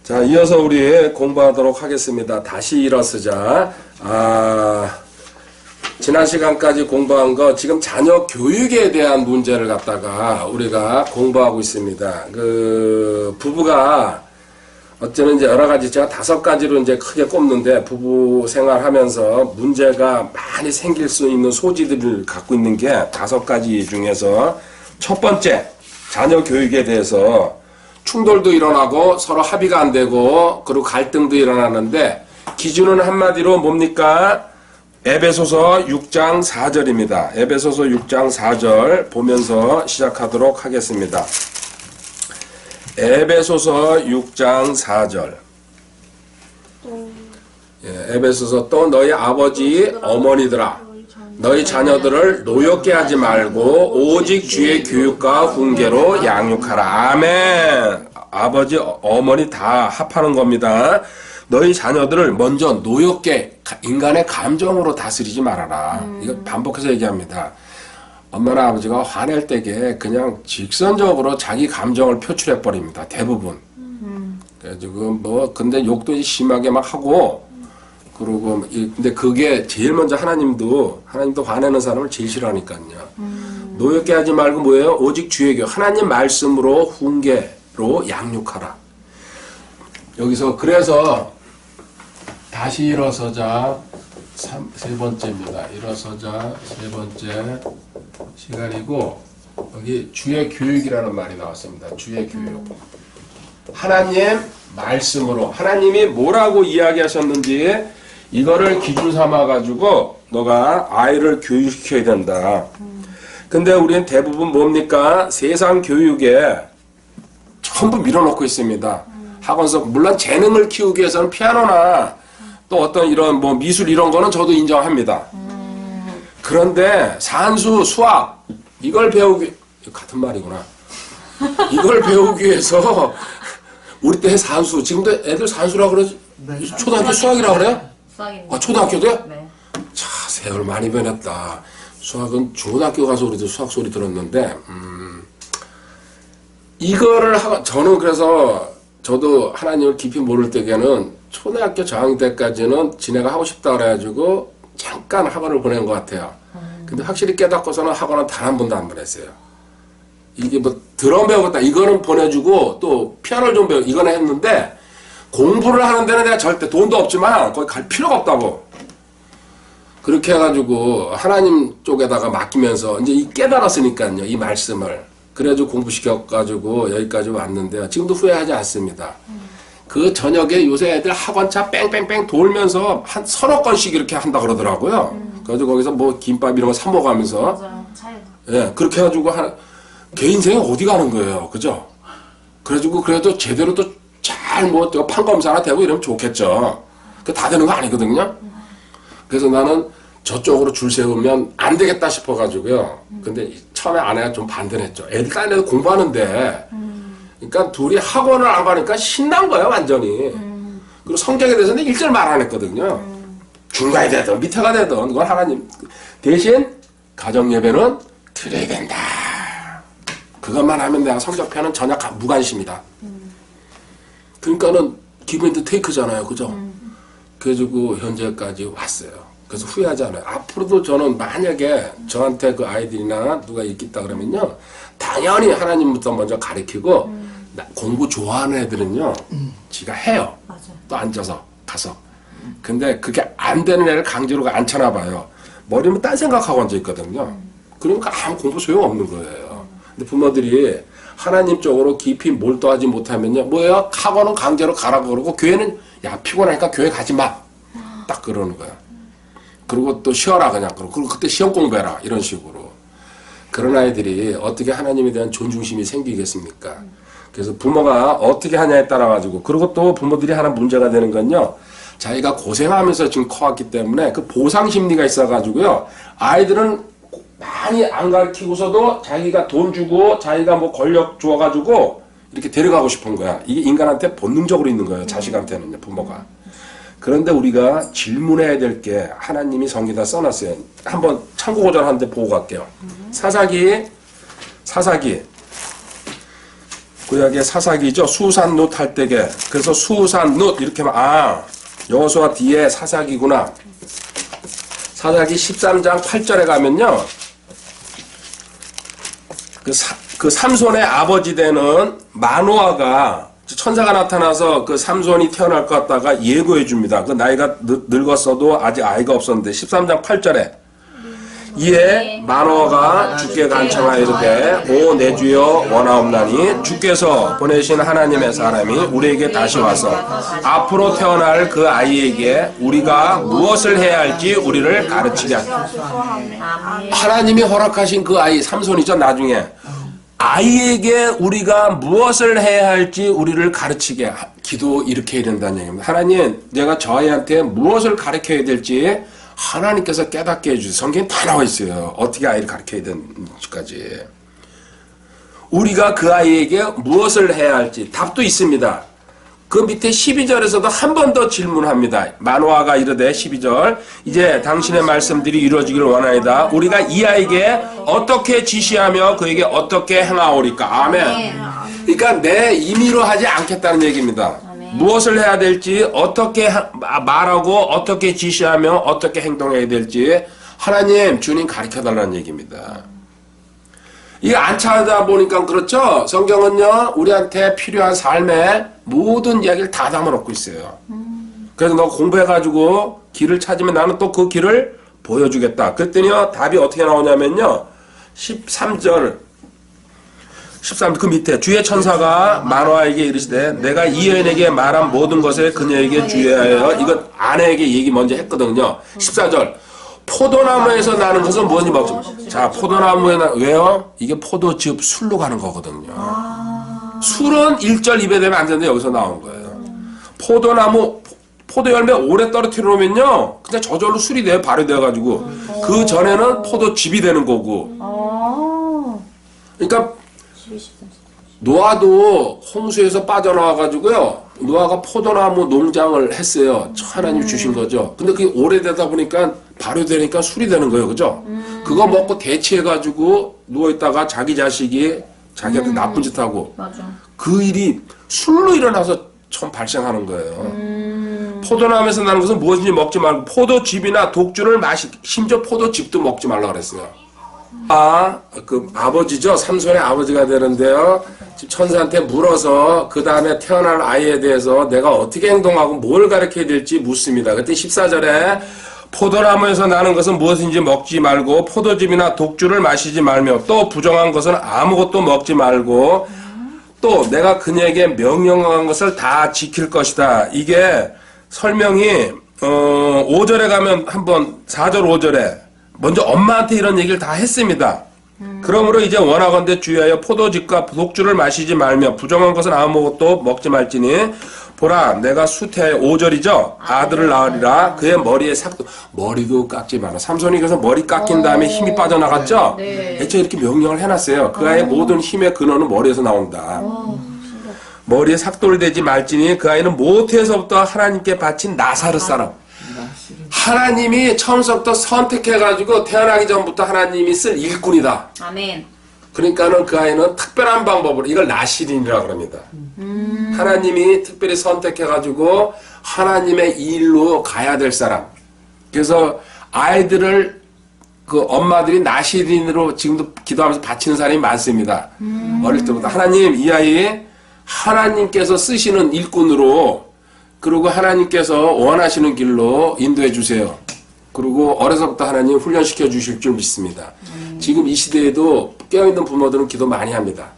자, 이어서 우리 공부하도록 하겠습니다. 다시 일어서자. 지난 시간까지 공부한 거 지금 자녀 교육에 대한 문제를 갖다가 우리가 공부하고 있습니다. 부부가 어쩌면 이제 여러 가지 제가 5가지로 이제 크게 꼽는데 부부 생활하면서 문제가 많이 생길 수 있는 소지들을 갖고 있는 게 5가지 중에서 첫 번째, 자녀 교육에 대해서 충돌도 일어나고 서로 합의가 안 되고 그리고 갈등도 일어나는데 기준은 한마디로 뭡니까? 에베소서 6장 4절입니다. 에베소서 6장 4절 보면서 시작하도록 하겠습니다. 에베소서 6장 4절. 에베소서 또 너희 아버지 어머니들아 너희 자녀들을 노엽게 하지 말고 오직 주의 교육과 훈계로 양육하라. 아멘. 아버지 어머니 다 합하는 겁니다. 너희 자녀들을 먼저 노엽게 인간의 감정으로 다스리지 말아라. 이거 반복해서 얘기합니다. 엄마나 아버지가 화낼 때에 그냥 직선적으로 자기 감정을 표출해 버립니다. 대부분. 그래가지고 근데 욕도 심하게 막 하고 그리고 근데 그게 제일 먼저 하나님도 화내는 사람을 제일 싫어하니까요. 노엽게 하지 말고 뭐예요? 오직 주의 교육 하나님 말씀으로 훈계로 양육하라. 여기서 그래서 다시 일어서자 세 번째입니다. 일어서자 세 번째 시간이고 여기 주의 교육이라는 말이 나왔습니다. 주의 교육. 하나님 말씀으로 하나님이 뭐라고 이야기하셨는지 이거를 기준 삼아 가지고 너가 아이를 교육시켜야 된다. 근데 우리는 대부분 뭡니까? 세상 교육에 전부 밀어넣고 있습니다. 학원서 물론 재능을 키우기 위해서는 피아노나 또 어떤 이런 미술 이런 거는 저도 인정합니다. 그런데 산수, 수학 이걸 배우기 같은 말이구나. 이걸 배우기 위해서 우리 때 산수 지금도 애들 산수라고 그러지? 네. 초등학교 수학이라고 그래요? 수학입니다. 초등학교도요? 네. 자, 세월 많이 변했다. 수학은 중고등학교 가서 우리도 수학 소리 들었는데 이거를 저는 그래서 저도 하나님을 깊이 모를 때에는 초등학교 저학년 때까지는 지네가 하고 싶다 그래가지고 잠깐 학원을 보낸 것 같아요. 근데 확실히 깨닫고서는 학원은 단 한 번도 안 보냈어요. 이게 드럼 배우겠다 이거는 보내주고 또 피아노를 좀 이거는 했는데 공부를 하는 데는 내가 절대 돈도 없지만 거기 갈 필요가 없다고. 그렇게 해가지고 하나님 쪽에다가 맡기면서 이제 깨달았으니까요. 이 말씀을. 그래가지고 공부시켜가지고 여기까지 왔는데요. 지금도 후회하지 않습니다. 그 저녁에 요새 애들 학원차 뺑뺑뺑 돌면서 한 서너 건씩 이렇게 한다 그러더라고요. 그래가지고 거기서 김밥 이런 거 사 먹으면서. 맞아요. 차에도. 예, 그렇게 해가지고 걔 인생이 어디 가는 거예요. 그죠? 그래가지고 그래도 제대로 또 잘 판검사나 되고 이러면 좋겠죠. 그 다 되는 거 아니거든요. 그래서 나는 저쪽으로 줄 세우면 안 되겠다 싶어가지고요. 근데 처음에 아내가 좀 반대를 했죠. 애들 딴 애도 공부하는데. 그러니까 둘이 학원을 안 가니까 신난 거예요, 완전히. 그리고 성격에 대해서는 일절 말 안 했거든요. 중간이 되든 밑에가 되든 그건 하나님. 대신 가정예배는 드려야 된다. 그것만 하면 내가 성적표는 전혀 무관심이다. 그러니까는 기브앤드 테이크잖아요. 그죠? 그래가지고 현재까지 왔어요. 그래서 후회하지 않아요. 앞으로도 저는 만약에 저한테 그 아이들이나 누가 있겠다 그러면요. 당연히 하나님부터 먼저 가르치고 공부 좋아하는 애들은요. 지가 해요. 맞아요. 또 앉아서 가서. 근데 그게 안 되는 애를 강제로 안 쳐나 봐요. 머리는 딴 생각하고 앉아있거든요. 그러니까 아무 공부 소용없는 거예요. 근데 부모들이 하나님 쪽으로 깊이 몰두하지 못하면요. 뭐예요? 학원은 강제로 가라고 그러고 교회는 야 피곤하니까 교회 가지 마. 딱 그러는 거야. 그리고 또 쉬어라 그냥. 그리고 그때 시험 공부해라. 이런 식으로. 그런 아이들이 어떻게 하나님에 대한 존중심이 생기겠습니까? 그래서 부모가 어떻게 하냐에 따라 가지고 그리고 또 부모들이 하나 문제가 되는 건요. 자기가 고생하면서 지금 커왔기 때문에 그 보상 심리가 있어 가지고요. 아이들은 많이 안 가르치고서도 자기가 돈 주고 자기가 권력 주어가지고 이렇게 데려가고 싶은 거야. 이게 인간한테 본능적으로 있는 거예요. 자식한테는요, 부모가. 그런데 우리가 질문해야 될 게 하나님이 성경에다 써놨어요. 한번 참고고전 한데 보고 갈게요. 사사기 구약의 사사기죠. 수산룻 할 때게. 그래서 수산룻 이렇게 하면 여호수아 뒤에 사사기구나. 사사기 13장 8절에 가면요. 그 삼손의 아버지 되는 마노아가 천사가 나타나서 그 삼손이 태어날 것 같다가 예고해 줍니다. 그 나이가 늙었어도 아직 아이가 없었는데 13장 8절에 이에 마노아가 주께 간청하여 이르되 오 내 주여 원하옵나니 주께서 보내신 하나님의 사람이 우리에게 다시 와서 앞으로 태어날 그 아이에게 우리가 무엇을 해야 할지 우리를 가르치게 하소서. 하나님이 허락하신 그 아이 삼손이죠. 나중에 아이에게 우리가 무엇을 해야 할지 우리를 가르치게 기도 이렇게 해야 된다는 얘기입니다. 하나님 내가 저 아이한테 무엇을 가르쳐야 될지 하나님께서 깨닫게 해주세요. 성경에 다 나와 있어요. 어떻게 아이를 가르쳐야 되는지까지. 우리가 그 아이에게 무엇을 해야 할지 답도 있습니다. 그 밑에 12절에서도 한 번 더 질문합니다. 마노아가 이르되 12절 이제 당신의 말씀들이 이루어지기를 원하이다. 우리가 이 아이에게 어떻게 지시하며 그에게 어떻게 행하오리까. 아멘. 그러니까 내 임의로 하지 않겠다는 얘기입니다. 무엇을 해야 될지 어떻게 말하고 어떻게 지시하며 어떻게 행동해야 될지 하나님 주님 가르쳐달라는 얘기입니다. 이게 안 찾아다 보니까 그렇죠. 성경은요 우리한테 필요한 삶의 모든 이야기를 다 담아놓고 있어요. 그래서 너 공부해가지고 길을 찾으면 나는 또 그 길을 보여주겠다. 그랬더니요 답이 어떻게 나오냐면요 13절 그 밑에 주의 천사가 마노아에게 이르시되 내가 이 여인에게 말한 모든 것에 그녀에게 주의하여 이건 아내에게 얘기 먼저 했거든요. 14절 포도나무에서 나는 것은 무엇인지 먹지. 자 포도나무에 왜요? 이게 포도즙 술로 가는 거거든요. 술은 1절 입에 대면 안 되는데 여기서 나온 거예요. 포도나무 포도 열매 오래 떨어뜨려 놓으면요 그냥 저절로 술이 돼요. 발효돼가지고 그 전에는 포도즙이 되는 거고. 그러니까 노아도 홍수에서 빠져나와가지고요. 노아가 포도나무 농장을 했어요. 하나님 주신 거죠. 근데 그게 오래되다 보니까 발효되니까 술이 되는 거예요. 그죠? 그거 먹고 대체해가지고 누워있다가 자기 자식이 자기한테 나쁜 짓 하고. 맞아. 그 일이 술로 일어나서 처음 발생하는 거예요. 포도나무에서 나는 것은 무엇인지 먹지 말고 포도즙이나 독주를 심지어 포도즙도 먹지 말라 그랬어요. 그 아버지죠. 삼손의 아버지가 되는데요. 천사한테 물어서 그 다음에 태어날 아이에 대해서 내가 어떻게 행동하고 뭘 가르쳐야 될지 묻습니다. 그때 14절에 포도나무에서 나는 것은 무엇인지 먹지 말고 포도즙이나 독주를 마시지 말며 또 부정한 것은 아무것도 먹지 말고 또 내가 그녀에게 명령한 것을 다 지킬 것이다. 이게 설명이 5절에 가면 한번 4절 5절에 먼저 엄마한테 이런 얘기를 다 했습니다. 그러므로 이제 원하건대 주의하여 포도즙과 독주를 마시지 말며 부정한 것은 아무것도 먹지 말지니 보라 내가 수태하여 5절이죠. 아들을 낳으리라. 그의 머리에 머리도 깎지 마라. 삼손이 그래서 머리 깎인 다음에 힘이 빠져나갔죠. 네. 애초에 이렇게 명령을 해놨어요. 그 아이의 모든 힘의 근원은 머리에서 나온다. 머리에 삭돌되지 말지니 그 아이는 모태에서부터 하나님께 바친 나사렛 사람. 하나님이 처음부터 선택해가지고 태어나기 전부터 하나님이 쓸 일꾼이다. 아멘. 그러니까는 그 아이는 특별한 방법으로 이걸 나시린이라고 합니다. 하나님이 특별히 선택해가지고 하나님의 일로 가야 될 사람. 그래서 아이들을 그 엄마들이 나시린으로 지금도 기도하면서 바치는 사람이 많습니다. 어릴 때부터 하나님 이 아이 하나님께서 쓰시는 일꾼으로 그리고 하나님께서 원하시는 길로 인도해 주세요. 그리고 어려서부터 하나님 훈련시켜 주실 줄 믿습니다. 지금 이 시대에도 깨어있는 부모들은 기도 많이 합니다.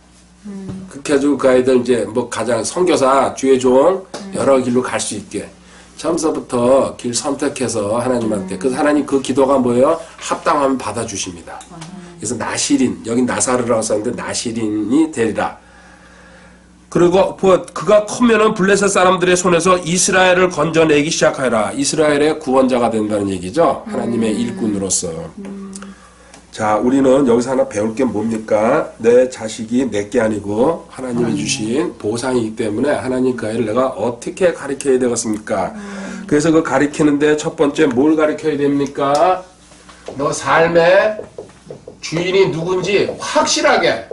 그렇게 해가지고 그 아이들 이제 뭐 가장 선교사, 주의 종 여러 길로 갈 수 있게 처음서부터 길 선택해서 하나님한테 그래서 하나님 그 기도가 뭐예요? 합당하면 받아주십니다. 그래서 나시린, 여긴 나사르라고 썼는데 나시린이 되리라. 그리고 그가 크면은 블레셋 사람들의 손에서 이스라엘을 건져내기 시작하라. 이스라엘의 구원자가 된다는 얘기죠. 하나님의 일꾼으로서. 자, 우리는 여기서 하나 배울 게 뭡니까? 내 자식이 내게 아니고 하나님이 주신 보상이기 때문에 하나님 그 아이를 내가 어떻게 가르쳐야 되겠습니까? 그래서 그 가르치는데 첫 번째 뭘 가르쳐야 됩니까? 너 삶의 주인이 누군지 확실하게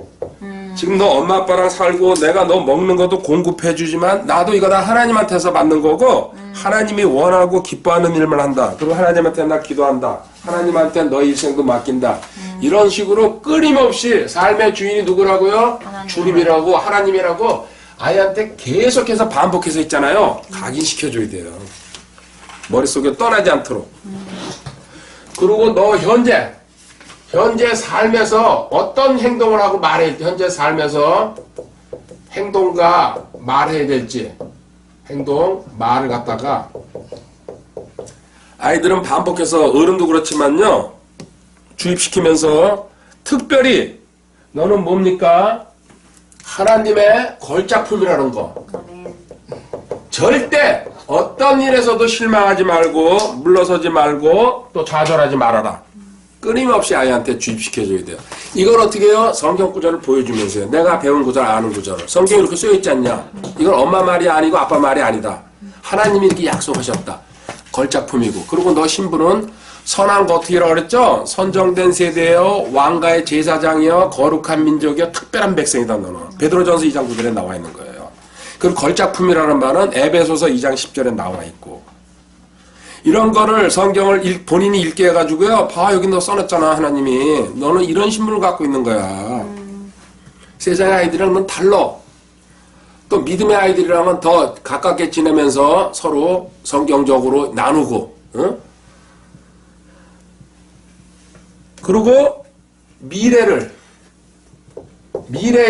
지금 너 엄마 아빠랑 살고 내가 너 먹는 것도 공급해 주지만 나도 이거 다 하나님한테서 받는 거고 하나님이 원하고 기뻐하는 일만 한다. 그리고 하나님한테 나 기도한다. 하나님한테 너의 일생도 맡긴다. 이런 식으로 끊임없이 삶의 주인이 누구라고요? 주님이라고 하나님이라고 아이한테 계속해서 반복해서 있잖아요. 각인시켜줘야 돼요. 머릿속에 떠나지 않도록. 그리고 너 현재 삶에서 어떤 행동을 하고 말해야 돼? 현재 삶에서 행동과 말해야 될지 행동, 말을 갖다가 아이들은 반복해서 어른도 그렇지만요 주입시키면서 특별히 너는 뭡니까? 하나님의 걸작품이라는 거. 절대 어떤 일에서도 실망하지 말고 물러서지 말고 또 좌절하지 말아라. 끊임없이 아이한테 주입시켜줘야 돼요. 이걸 어떻게 해요? 성경 구절을 보여주면서요. 내가 배운 구절, 아는 구절을. 성경에 이렇게 쓰여있지 않냐? 이건 엄마 말이 아니고 아빠 말이 아니다. 하나님이 이렇게 약속하셨다. 걸작품이고. 그리고 너 신분은 선한 거 어떻게 하라고 그랬죠? 선정된 세대여, 왕가의 제사장이여, 거룩한 민족이여, 특별한 백성이다 너는. 베드로전서 2장 9절에 나와 있는 거예요. 그리고 걸작품이라는 말은 에베소서 2장 10절에 나와 있고. 이런 거를 성경을 본인이 읽게 해가지고요. 봐 여기 너 써놨잖아 하나님이. 너는 이런 신분을 갖고 있는 거야. 세상의 아이들이랑은 달라. 또 믿음의 아이들이랑은 더 가깝게 지내면서 서로 성경적으로 나누고. 응? 그리고 미래에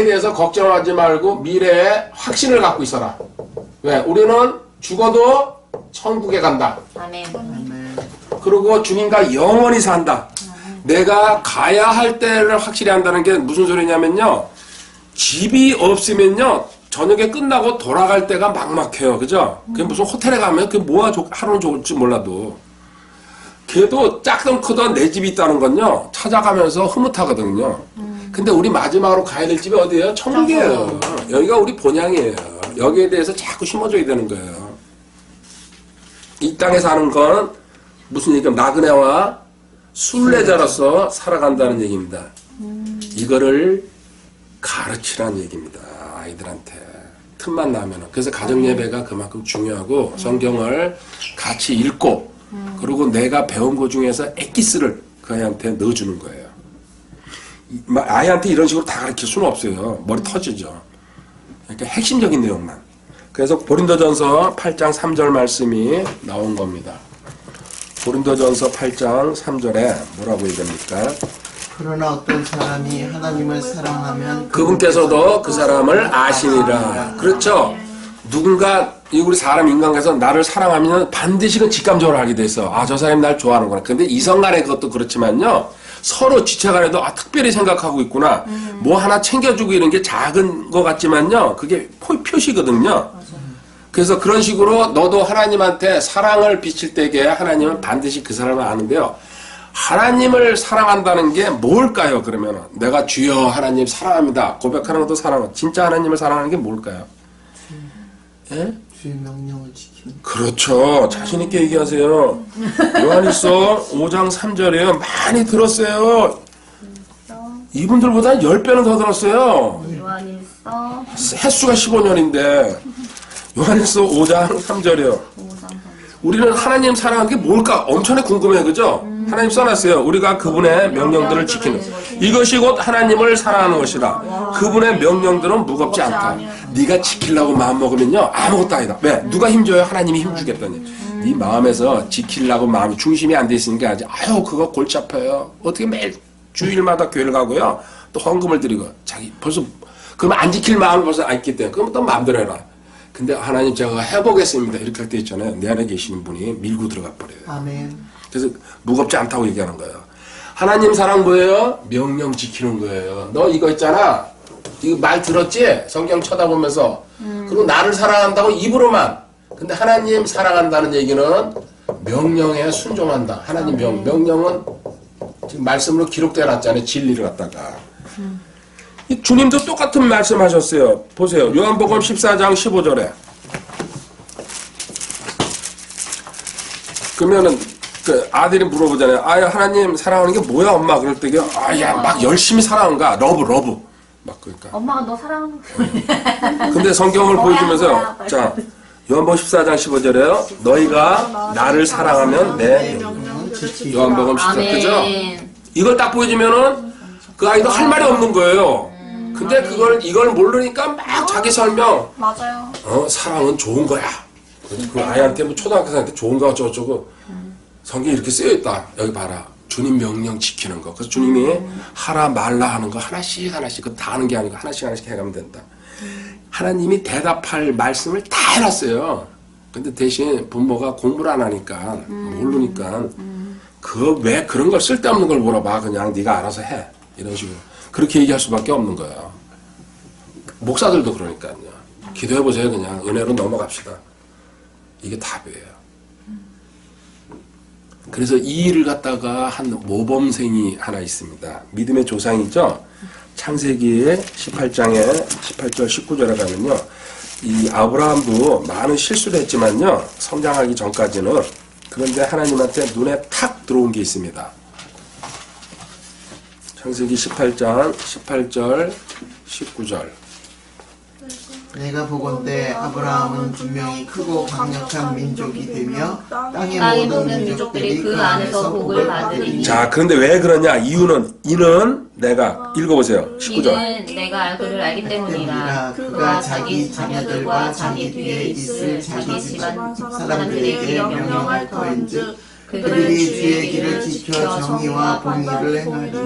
대해서 걱정하지 말고 미래에 확신을 갖고 있어라. 왜? 우리는 죽어도 천국에 간다. 아멘. 그리고 주님과 영원히 산다. 내가 가야 할 때를 확실히 한다는 게 무슨 소리냐면요. 집이 없으면요. 저녁에 끝나고 돌아갈 때가 막막해요. 그죠? 그게 무슨 호텔에 가면 그게 뭐가 하루는 좋을지 몰라도. 걔도 작든 크든 내 집이 있다는 건요. 찾아가면서 흐뭇하거든요. 근데 우리 마지막으로 가야 될 집이 어디예요? 천국이에요. 여기가 우리 본향이에요. 여기에 대해서 자꾸 심어줘야 되는 거예요. 이 땅에 사는 건 무슨 얘기냐? 나그네와 순례자로서 살아간다는 얘기입니다. 이거를 가르치라는 얘기입니다. 아이들한테. 틈만 나면은. 그래서 가정예배가 그만큼 중요하고 성경을 같이 읽고 그리고 내가 배운 것 중에서 엑기스를 그 아이한테 넣어주는 거예요. 아이한테 이런 식으로 다 가르칠 수는 없어요. 머리 터지죠. 그러니까 핵심적인 내용만. 그래서 고린도전서 8장 3절 말씀이 나온 겁니다. 고린도전서 8장 3절에 뭐라고 얘기합니까? 그러나 어떤 사람이 하나님을 사랑하면 그분께서도 그 사람을 아시니라. 그렇죠? 누군가 우리 사람 인간에서 나를 사랑하면 반드시 그 직감적으로 알게 돼 있어. 아, 저 사람이 날 좋아하는구나. 근데 이성간의 그것도 그렇지만요. 서로 지체간에도 특별히 생각하고 있구나. 뭐 하나 챙겨주고 이런 게 작은 것 같지만요. 그게 표시거든요. 그래서 그런 식으로 너도 하나님한테 사랑을 비칠 때에 하나님은 반드시 그 사람을 아는데요. 하나님을 사랑한다는 게 뭘까요? 그러면 내가 주여 하나님 사랑합니다. 고백하는 것도 사랑은 진짜 하나님을 사랑하는 게 뭘까요? 예? 주의 명령을 지키는. 그렇죠. 자신 있게 얘기하세요. 요한일서 5장 3절에요. 많이 들었어요. 이분들보다 10배는 더 들었어요. 요한일서 횟수가 15년인데 요한일서 5장 3절이요. 우리는 하나님 사랑하는 게 뭘까? 엄청나게 궁금해요. 그죠? 하나님 써놨어요. 우리가 그분의 명령들을 지키는 이것이 곧 하나님을 사랑하는 것이라. 그분의 명령들은 무겁지 않다. 네가 지키려고 마음먹으면요 아무것도 아니다. 왜? 누가 힘줘요? 하나님이 힘주겠다니. 네 마음에서 지키려고 마음이 중심이 안 돼 있으니까 아주 아유 그거 골치 아파요. 어떻게 매일 주일마다 교회를 가고요 또 헌금을 드리고 자기 벌써 그러면 안 지킬 마음을 벌써 안 있기 때문에 그럼 또 마음대로 해라. 근데 하나님 제가 해보겠습니다. 이렇게 할 때 있잖아요. 내 안에 계시는 분이 밀고 들어가 버려요. 아멘. 그래서 무겁지 않다고 얘기하는 거예요. 하나님 사랑 뭐예요? 명령 지키는 거예요. 너 이거 있잖아. 이거 말 들었지? 성경 쳐다보면서. 그리고 나를 사랑한다고 입으로만. 근데 하나님 사랑한다는 얘기는 명령에 순종한다. 하나님 명령은 지금 말씀으로 기록되어 놨잖아요. 진리를 갖다가. 주님도 똑같은 말씀하셨어요. 보세요. 요한복음 14장 15절에. 그러면은 그 아들이 물어보잖아요. 아, 하나님 사랑하는 게 뭐야, 엄마? 그럴 때, 아, 야, 막 열심히 사랑한가? 러브. 막 그러니까. 엄마가 너 사랑하는 근데 성경을 뭐야, 보여주면서 뭐야. 자 요한복음 14장 15절에요. 너희가 나를 사랑하면 내 명령을 지키라. 요한복음 14장 그죠? 아멘. 이걸 딱 보여주면은 그 아이도 할 말이 없는 거예요. 근데 이걸 모르니까 막 자기 설명 맞아요. 사랑은 좋은 거야. 그 아이한테 뭐 초등학생한테 좋은가 어쩌고저쩌고 성경에 이렇게 쓰여있다. 여기 봐라. 주님 명령 지키는 거. 그래서 주님이 하라 말라 하는 거 하나씩 그거 다 하는 게 아니고 하나씩 해가면 된다. 하나님이 대답할 말씀을 다 해놨어요. 근데 대신 부모가 공부를 안 하니까 모르니까 왜 그런 걸 쓸데없는 걸 물어봐. 그냥 네가 알아서 해. 이런 식으로. 그렇게 얘기할 수밖에 없는 거예요. 목사들도 그러니까요. 기도해보세요. 그냥 은혜로 넘어갑시다. 이게 답이에요. 그래서 이 일을 갖다가 한 모범생이 하나 있습니다. 믿음의 조상이죠. 창세기 18장에 18절 19절에 가면요. 이 아브라함도 많은 실수를 했지만요. 성장하기 전까지는 그런데 하나님한테 눈에 탁 들어온 게 있습니다. 창세기 18장 18절 19절 내가 보건대 아브라함은 분명히 크고 강력한 민족이 되며 땅의 땅의 모든 민족들이 그 안에서 복을 받으리니. 자, 그런데 왜 그러냐? 이는 내가 읽어보세요. 19절. 이는 내가 그를 알기 때문이라. 그가 자기 자녀들과 자기 뒤에 있을 자기 집안 사람들에게 명령할 터인즉 그들이 주의 길을 지켜 정의와 공의를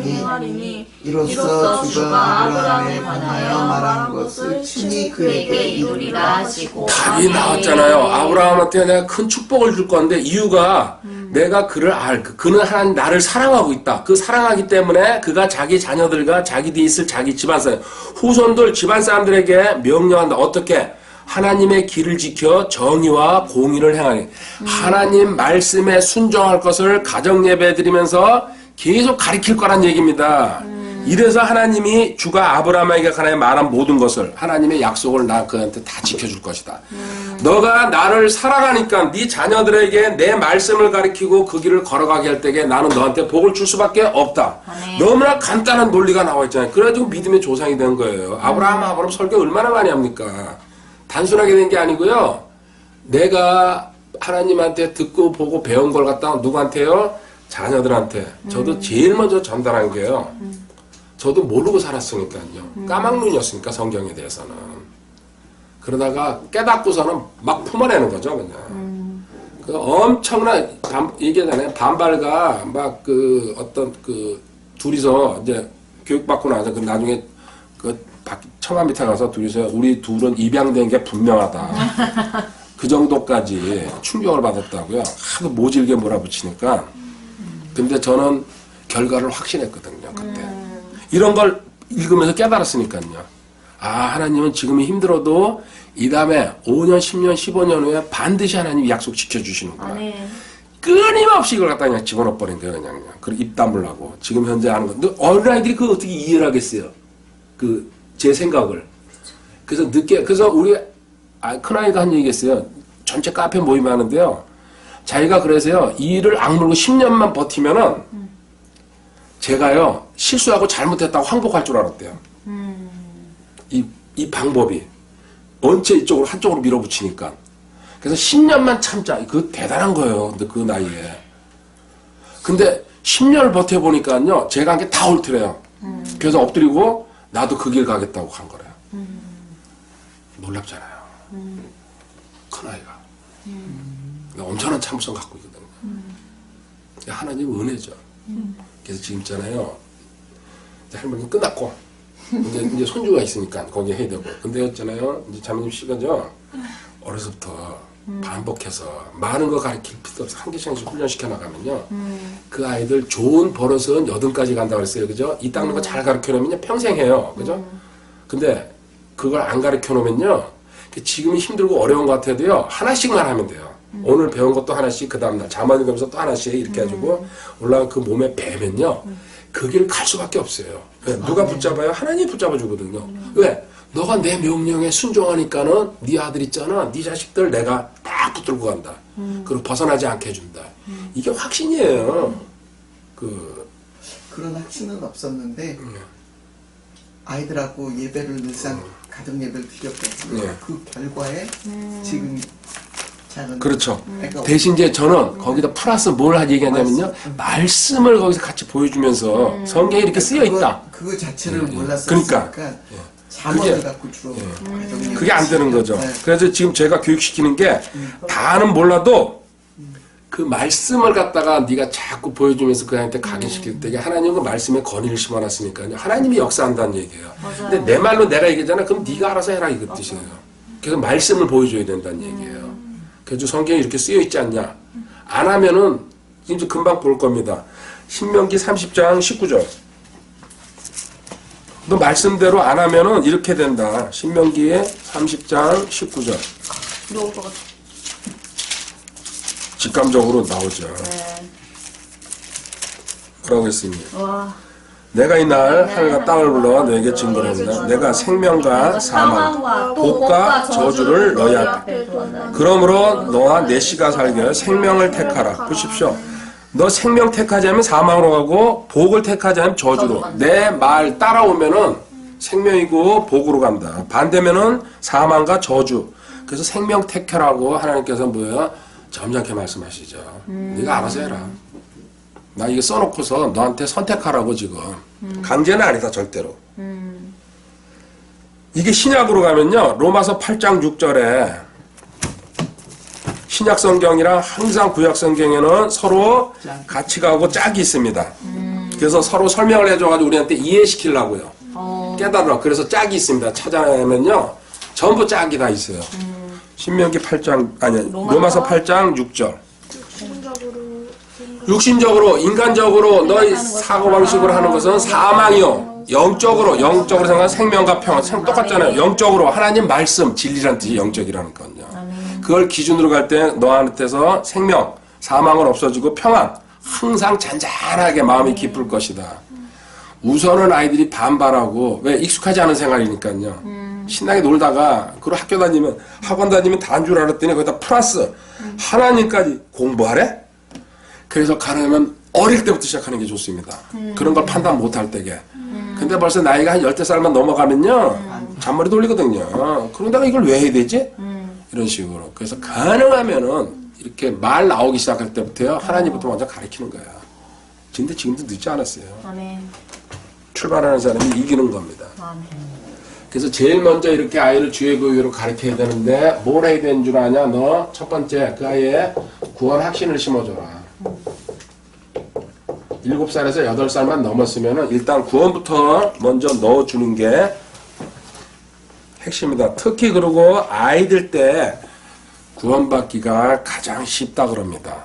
행하리니 이로써 주가 아브라함에 관하여 말한 것을 친히 그에게 이루리라 하시고. 답이 나왔잖아요. 아브라함한테 내가 큰 축복을 줄 건데 이유가 내가 그는 나를 사랑하고 있다. 그 사랑하기 때문에 그가 자기 자녀들과 자기 뒤에 있을 자기 집안 사람, 후손들 집안 사람들에게 명령한다. 어떻게? 하나님의 길을 지켜 정의와 공의를 행하니 하나님 말씀에 순종할 것을 가정 예배 드리면서 계속 가르칠 거란 얘기입니다. 이래서 하나님이 주가 아브라함에게 관하여 말한 모든 것을 하나님의 약속을 그한테 다 지켜줄 것이다. 너가 나를 사랑하니까 네 자녀들에게 내 말씀을 가르치고 그 길을 걸어가게 할 때에 나는 너한테 복을 줄 수밖에 없다. 아멘. 너무나 간단한 논리가 나와 있잖아요. 그래가지고 믿음의 조상이 된 거예요. 아브라함 설교 얼마나 많이 합니까? 단순하게 된 게 아니고요. 내가 하나님한테 듣고 보고 배운 걸 갖다가 누구한테요? 자녀들한테. 저도 제일 먼저 전달한 게요. 저도 모르고 살았으니까요. 까막눈이었으니까 성경에 대해서는. 그러다가 깨닫고서는 막 품어내는 거죠, 그냥. 그 엄청난 얘기잖아요. 반발과 막 둘이서 이제 교육받고 나서 나중에 처마 밑에 가서 둘이서 우리 둘은 입양된 게 분명하다. 그 정도까지 충격을 받았다고요. 하도 모질게 몰아붙이니까. 근데 저는 결과를 확신했거든요, 그때. 이런 걸 읽으면서 깨달았으니까요. 하나님은 지금이 힘들어도 이 다음에 5년, 10년, 15년 후에 반드시 하나님이 약속 지켜주시는구나. 아멘. 끊임없이 이걸 갖다 그냥 집어넣어버린 거예요, 그냥. 그리고 입 다물라고. 지금 현재 하는 거. 근데 어린아이들이 그걸 어떻게 이해를 하겠어요? 제 생각을. 그래서 우리 큰아이가 한 얘기 했어요. 전체 카페 모임 하는데요. 자기가 그래서요, 이 일을 악물고 10년만 버티면은, 제가요, 실수하고 잘못했다고 항복할 줄 알았대요. 이 방법이. 원체 한쪽으로 밀어붙이니까. 그래서 10년만 참자. 그거 대단한 거예요. 근데 그 나이에. 근데 10년을 버텨보니까요, 제가 한 게 다 옳더래요. 그래서 엎드리고, 나도 그 길 가겠다고 한 거래요. 놀랍잖아요. 큰아이가. 엄청난 참을성 갖고 있거든요. 하나님 은혜죠. 그래서 지금 있잖아요. 할머니는 끝났고, 이제 손주가 있으니까 거기에 해야 되고. 근데 있잖아요. 이제 자매님 씨가죠. 어려서부터 반복해서 많은 거 가르칠 필요 없어. 한 개씩씩 훈련시켜 나가면요. 그 아이들 좋은 버릇은 8까지 간다고 그랬어요. 그죠? 이 닦는 거 잘 가르쳐 놓으면 평생 해요. 그죠? 근데 그걸 안 가르쳐 놓으면요. 지금이 힘들고 어려운 것 같아도요. 하나씩만 하면 돼요. 오늘 배운 것도 하나씩, 그 다음날 잠안 읽으면서 또 하나씩 이렇게 해가지고 올라가 그 몸에 배면요. 그 길을 갈 수밖에 없어요. 왜? 누가 붙잡아요? 하나님이 붙잡아 주거든요. 왜? 너가 내 명령에 순종하니까는 네 아들 있잖아. 네 자식들 내가 딱 붙들고 간다. 그리고 벗어나지 않게 해준다. 이게 확신이에요. 그런 확신은 없었는데 아이들하고 예배를 늘상 가정 예배를 드렸거든요. 예. 그 결과에 지금 작은 그렇죠. 그러니까 대신 이제 저는 거기다 플러스 뭘 얘기하냐면요. 말씀을 거기서 같이 보여주면서 성경에 이렇게 쓰여 있다. 그거 자체를 몰랐으니까 그러니까. 자문을 그게- 갖고 주로 가정 예배 그게 안 되는 거죠. 네. 그래서 지금 제가 교육시키는 게 다는 몰라도 그 말씀을 갖다가 네가 자꾸 보여주면서 그 아이한테 각인시킬 때 하나님은 그 말씀에 권위를 심어놨으니까요. 하나님이 역사한다는 얘기예요. 근데 내 말로 내가 얘기하잖아. 그럼 네가 알아서 해라 이거 뜻이에요. 그래서 말씀을 보여줘야 된다는 얘기예요. 그래서 성경에 이렇게 쓰여 있지 않냐. 안 하면은 이제 금방 볼 겁니다. 신명기 30장 19절. 너 말씀대로 안 하면은 이렇게 된다. 신명기 30장 19절. 들어올 것 같아. 직감적으로 나오죠. 네. 뭐라고 했으니? 와. 내가 이날 하늘과 땅을 불러 너에게 증거를 한다. 내가 생명과 사망, 복과 저주를 너희 앞에. 그러므로 너와 내 씨가 살게 생명을 택하라. 보십시오. 너 생명 택하지 않으면 사망으로 가고 복을 택하지 않으면 저주로. 내 말 따라오면은 생명이고 복으로 간다. 반대면은 사망과 저주. 그래서 생명 택하라고 하나님께서 뭐예요? 점잖게 말씀하시죠. 네가 알아서 해라. 나 이거 써놓고서 너한테 선택하라고 지금. 강제는 아니다 절대로. 이게 신약으로 가면요. 로마서 8장 6절에 신약 성경이랑 항상 구약 성경에는 서로 같이 가고 짝이 있습니다. 그래서 서로 설명을 해줘가지고 우리한테 이해시키려고요. 깨달으라. 그래서 짝이 있습니다. 찾아내면요. 전부 짝이 다 있어요. 신명기 8장, 아니, 로마서 8장 6절. 육신적으로, 인간적으로 너희 사고방식으로 하는 것은 사망이요. 영적으로 생각하는 생명과 평안. 똑같잖아요. 영적으로 하나님 말씀, 진리란 뜻이 영적이라는 건요. 그걸 기준으로 갈 때 너한테서 생명, 사망은 없어지고 평안. 항상 잔잔하게 마음이 기쁠 것이다. 우선은 아이들이 반발하고, 왜? 익숙하지 않은 생활이니까요. 신나게 놀다가, 그리고 학교 다니면, 학원 다니면 다 한 줄 알았더니 거기다 플러스 하나님까지 공부하래? 그래서 가능하면 어릴 때부터 시작하는 게 좋습니다. 그런 걸 판단 못할 때게. 근데 벌써 나이가 한 10살만 넘어가면요. 잔머리 돌리거든요. 그런다가 이걸 왜 해야 되지? 이런 식으로. 그래서 가능하면은 이렇게 말 나오기 시작할 때부터요. 하나님부터 먼저 가르치는 거야. 근데 지금도 늦지 않았어요. 아멘. 출발하는 사람이 이기는 겁니다. 아멘. 그래서 제일 먼저 이렇게 아이를 주의 교육으로 가르쳐야 되는데 뭘 해야 되는 줄 아냐? 너 첫 번째 그 아이의 구원 확신을 심어줘라. 7살에서 8살만 넘었으면 일단 구원부터 먼저 넣어주는 게 핵심이다. 특히 그리고 아이들 때 구원받기가 가장 쉽다 그럽니다.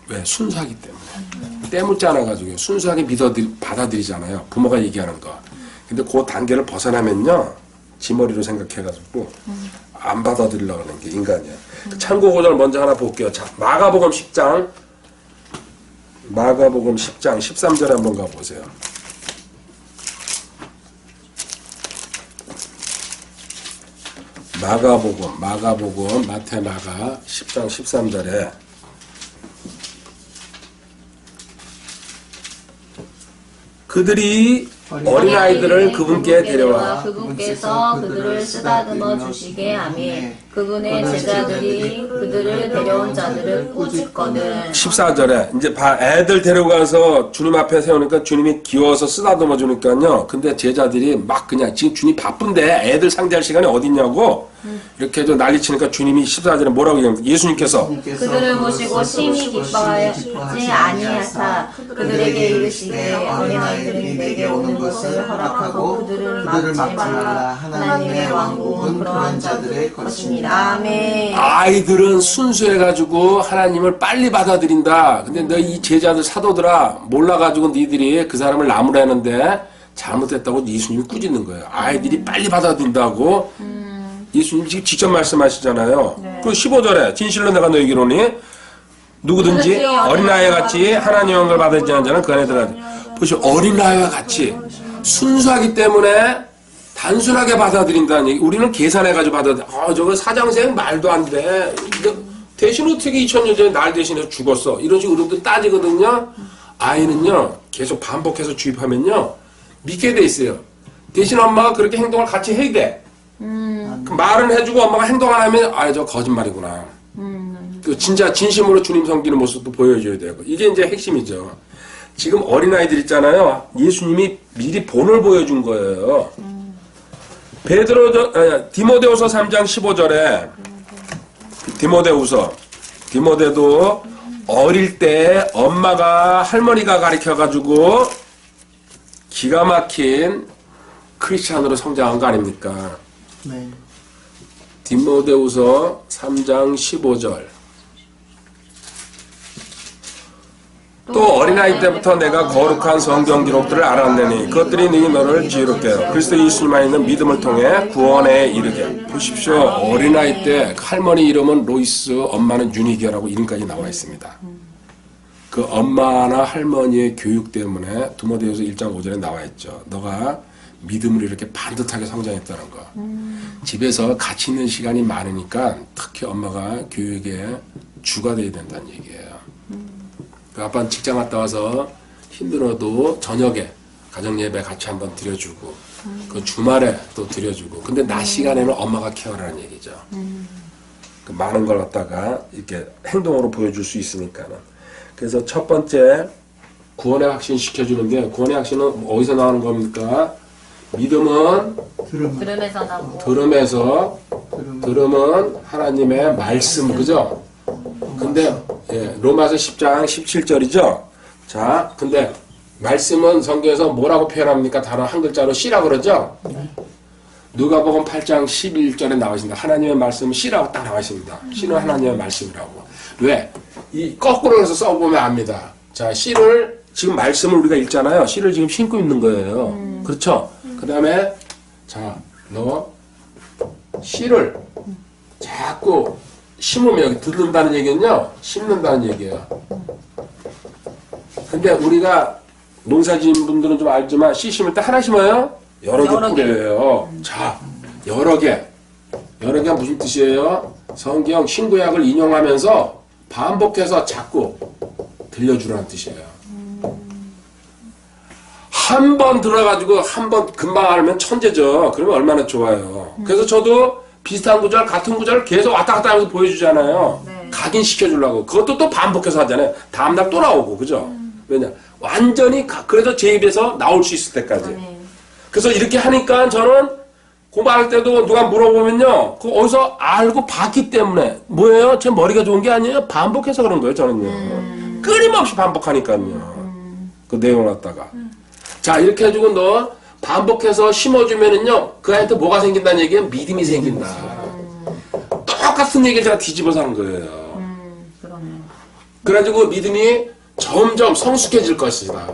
왜? 순수하기 때문에. 때묻지 않아가지고 순수하게 받아들이잖아요. 부모가 얘기하는 거. 근데 그 단계를 벗어나면요. 지 머리로 생각해가지고 안 받아들이려고 하는 게 인간이야. 참고 구절 먼저 하나 볼게요. 자, 마가복음 10장 13절에 한번 가보세요. 마가복음, 마태, 마가 10장 13절에 그들이 어린아이들을 그분께 데려와 그분께서 그들을 쓰다듬어 주시게 하며 그분의 제자들이 그들을 데려온 자들을 꾸짖거든. 14절에 이제 애들 데려가서 주님 앞에 세우니까 주님이 귀여워서 쓰다듬어 주니까요. 근데 제자들이 막 그냥 지금 주님 바쁜데 애들 상대할 시간이 어딨냐고 이렇게 해서 난리치니까 주님이 14절에 뭐라고 얘기합니까? 예수님께서 그들을 모시고 심히 기뻐하지 아니하사 그들에게 이르시되 어린아이들이 내게 오는 것을 허락하고 그들을 막지 말라. 하나님의 왕국은 그러한 자들의 것입니다. 아멘. 아이들은 순수해가지고 하나님을 빨리 받아들인다. 근데 너 이 제자들 사도들아 몰라가지고 니들이 그 사람을 나무라는데 잘못했다고 예수님이 꾸짖는 거예요. 아이들이 빨리 받아들인다고 예수님 지금 직접 말씀하시잖아요. 그리고 15절에 진실로 내가 너에게 이르노니 누구든지 어린아이와 같이 하나님의 영광을 받지 않은 자는 그 안에 들어가지. 보시오. 어린아이와 같이 순수하기 때문에 단순하게 받아들인다는 얘기. 우리는 계산해가지고 저거 사장생 말도 안 돼. 대신 어떻게 2000년 전에 날 대신해서 죽었어. 이런 식으로 우리도 따지거든요. 아이는요, 계속 반복해서 주입하면요, 믿게 돼 있어요. 대신 엄마가 그렇게 행동을 같이 해야 돼. 그 말은 해주고 엄마가 행동 안 하면 아, 저 거짓말이구나. 그 진짜 진심으로 주님 섬기는 모습도 보여줘야 되고. 이게 이제 핵심이죠. 지금 어린아이들 있잖아요. 예수님이 미리 본을 보여준 거예요. 디모데후서 3장 15절에 디모데도 어릴 때 엄마가 할머니가 가르쳐가지고 기가 막힌 크리스찬으로 성장한 거 아닙니까? 네. 디모데후서 3장 15절. 또 어린아이 때부터 내가 거룩한 성경 기록들을 알았느니 그것들이 너를 지혜롭게 하여 그리스도 예수님 안에 있는 믿음을 통해 구원에 이르게. 보십시오. 어린아이 때 할머니 이름은 로이스, 엄마는 유니기라고 이름까지 나와 있습니다. 그 엄마나 할머니의 교육 때문에 디모데후서 1장 5절에 나와 있죠. 너가 믿음으로 이렇게 반듯하게 성장했다는 거. 집에서 같이 있는 시간이 많으니까 특히 엄마가 교육에 주가 돼야 된다는 얘기예요. 그 아빠는 직장 갔다 와서 힘들어도 저녁에 가정예배 같이 한번 드려주고 그 주말에 또 드려주고 근데 낮 시간에는 엄마가 케어라는 얘기죠. 그 많은 걸 갖다가 이렇게 행동으로 보여줄 수 있으니까는. 그래서 첫 번째 구원의 확신 시켜주는데 구원의 확신은 어디서 나오는 겁니까? 믿음은 들음에서 나고 들음은 하나님의 말씀, 그죠? 근데 로마서 10장 17절이죠. 자, 근데 말씀은 성경에서 뭐라고 표현합니까? 단어 한 글자로 씨라 그러죠. 누가복음 8장 11절에 나와 있습니다. 하나님의 말씀은 씨라고 딱 나와 있습니다. 씨는 하나님의 말씀이라고. 왜? 이 거꾸로 해서 써보면 압니다. 자, 씨를 지금 말씀을 우리가 읽잖아요. 씨를 지금 신고 있는 거예요. 그렇죠? 그 다음에 자, 너 씨를 자꾸 심으면 여기 듣는다는 얘기는요, 심는다는 얘기예요. 근데 우리가 농사 지은 분들은 좀 알지만 씨 심을 때 하나 심어요? 여러 개 뿌려요. 자, 여러 개. 여러 개가 무슨 뜻이에요? 성경 신구약을 인용하면서 반복해서 자꾸 들려주라는 뜻이에요. 한 번 들어가지고 한 번 금방 알면 천재죠. 그러면 얼마나 좋아요. 그래서 저도 비슷한 구절, 같은 구절을 계속 왔다 갔다 하면서 보여주잖아요. 네. 각인시켜주려고. 그것도 또 반복해서 하잖아요. 다음날 또 나오고, 그죠? 왜냐? 완전히, 그래도 제 입에서 나올 수 있을 때까지. 그래서 이렇게 하니까 저는 공부할 때도 누가 물어보면요. 그거 어디서 알고 봤기 때문에. 뭐예요? 제 머리가 좋은 게 아니에요. 반복해서 그런 거예요, 저는요. 끊임없이 반복하니까요. 그 내용을 갖다가. 자, 이렇게 해주고 너 반복해서 심어주면은요, 그 아이한테 뭐가 생긴다는 얘기는 믿음이 생긴다. 똑같은 얘기를 제가 뒤집어서 한 거예요. 그러네. 그래가지고 믿음이 점점 성숙해질 것이다.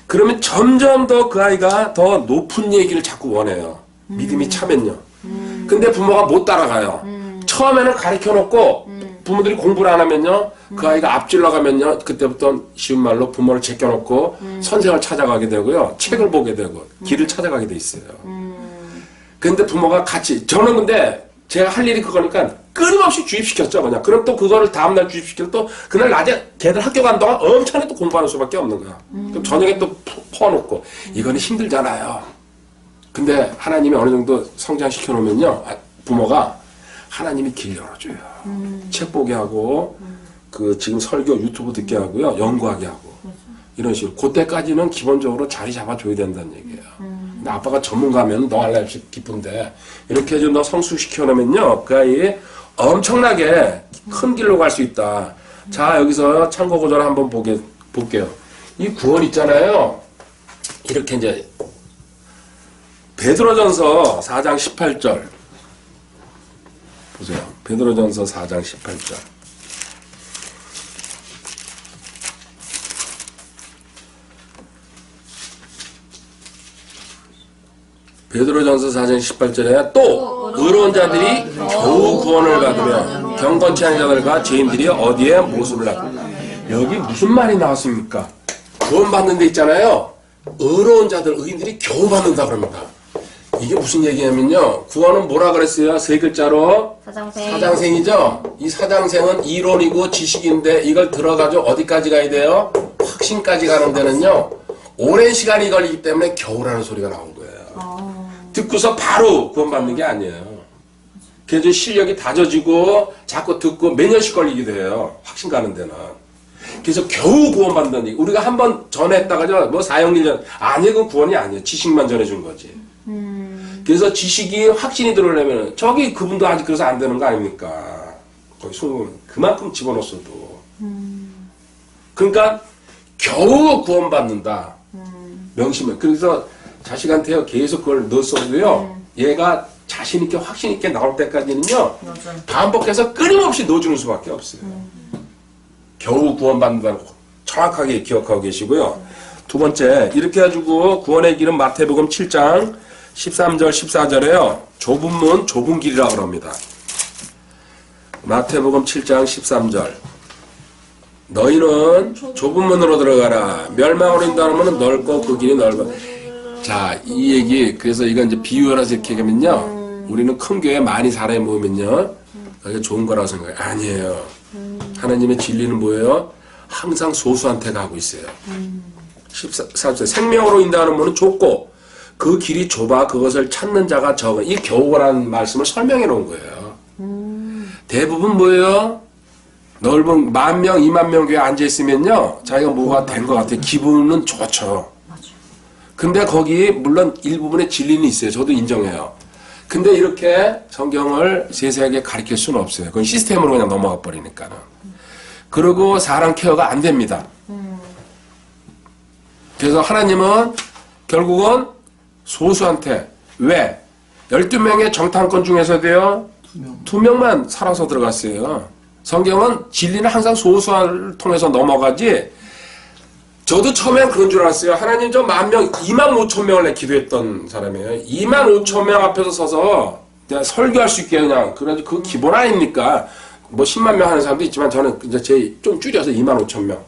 그러면 점점 더 그 아이가 더 높은 얘기를 자꾸 원해요. 믿음이 차면요. 근데 부모가 못 따라가요. 처음에는 가르쳐 놓고 부모들이 공부를 안 하면요. 그 아이가 앞질러 가면요. 그때부터 쉬운 말로 부모를 제껴놓고 선생을 찾아가게 되고요. 책을 보게 되고 길을 찾아가게 돼 있어요. 근데 부모가 같이 저는 근데 제가 할 일이 그거니까 끊임없이 주입시켰죠. 그냥. 그럼 또 그거를 다음날 주입시키고 또 그날 낮에 걔들 학교 간 동안 엄청나게 또 공부하는 수밖에 없는 거야. 그럼 저녁에 또 퍼놓고 이거는 힘들잖아요. 근데 하나님이 어느 정도 성장시켜 놓으면요. 부모가 하나님이 길 열어줘요. 책 보게 하고 그 지금 설교 유튜브 듣게 하고요. 연구하게 하고 이런 식으로. 그때까지는 기본적으로 자리 잡아줘야 된다는 얘기예요. 근데 아빠가 전문가면 너 할래 없이 기쁜데 이렇게 해서 너 성숙시켜 놓으면요. 그 아이 엄청나게 큰 길로 갈 수 있다. 자, 여기서 참고 구절 한번 볼게요. 이 구원 있잖아요. 이렇게 이제 베드로전서 4장 18절 보세요. 베드로전서 4장 18절. 베드로전서 4장 18절에 또 의로운 자들이 겨우 구원을 받으며 경건치 않은 자들과 죄인들이 어디에 모습을 하고. 여기 무슨 말이 나왔습니까? 구원 받는 데 있잖아요. 의로운 자들, 의인들이 겨우 받는다 그럽니다. 이게 무슨 얘기냐면요. 구원은 뭐라 그랬어요? 세 글자로 사장생이죠. 이 사장생은 이론이고 지식인데 이걸 들어가지고 어디까지 가야 돼요? 확신까지 가는 데는요. 오랜 시간이 걸리기 때문에 겨우라는 소리가 나온 거예요. 듣고서 바로 구원받는 게 아니에요. 그래서 실력이 다져지고 자꾸 듣고 몇 년씩 걸리기도 해요. 확신 가는 데는. 그래서 겨우 구원받는 얘기. 우리가 한번 전했다가죠. 뭐 4형 1년. 아니, 그건 구원이 아니에요. 지식만 전해준 거지. 그래서 지식이 확신이 들어오려면 저기 그분도 아직 그래서 안 되는 거 아닙니까? 거기 숨으면 그만큼 집어넣었어도. 그러니까 겨우 구원받는다. 명심해. 그래서 자식한테 계속 그걸 넣었어도요. 얘가 자신 있게 확신 있게 나올 때까지는요. 반복해서 끊임없이 넣어주는 수밖에 없어요. 겨우 구원받는다는 거 정확하게 기억하고 계시고요. 두 번째, 이렇게 해가지고 구원의 길은 마태복음 7장 13절 14절에요. 좁은 문 좁은 길이라고 합니다. 마태복음 7장 13절. 너희는 좁은 문으로 들어가라. 멸망으로 인도하는 문은 넓고 그 길이 넓어. 자, 이 얘기, 그래서 이건 이제 비유라서 이렇게 하면요. 우리는 큰 교회 많이 사람이 모으면요. 이게 좋은 거라고 생각해요. 아니에요. 하나님의 진리는 뭐예요? 항상 소수한테 가고 있어요. 14절. 생명으로 인도하는 문은 좁고 그 길이 좁아 그것을 찾는 자가 적어. 이 겨우라는 말씀을 설명해 놓은 거예요. 대부분 뭐예요? 넓은 10,000명, 20,000명 교회 앉아있으면요. 자기가 뭐가 된 것 같아요. 기분은 좋죠. 근데 거기 물론 일부분의 진리는 있어요. 저도 인정해요. 근데 이렇게 성경을 세세하게 가르칠 수는 없어요. 그건 시스템으로 그냥 넘어가 버리니까는. 그리고 사람 케어가 안 됩니다. 그래서 하나님은 결국은 소수한테 왜? 12명의 정탐권 중에서도요. 2명만 살아서 들어갔어요. 성경은 진리는 항상 소수를 통해서 넘어가지. 저도 처음엔 그런 줄 알았어요. 하나님 저 10,000명, 25,000명을 내 기도했던 사람이에요. 25,000명 앞에서 서서 내가 설교할 수 있게 그냥. 그래가지고 그 기본 아닙니까? 뭐 10만 명 하는 사람도 있지만 저는 이제 좀 줄여서 25,000명.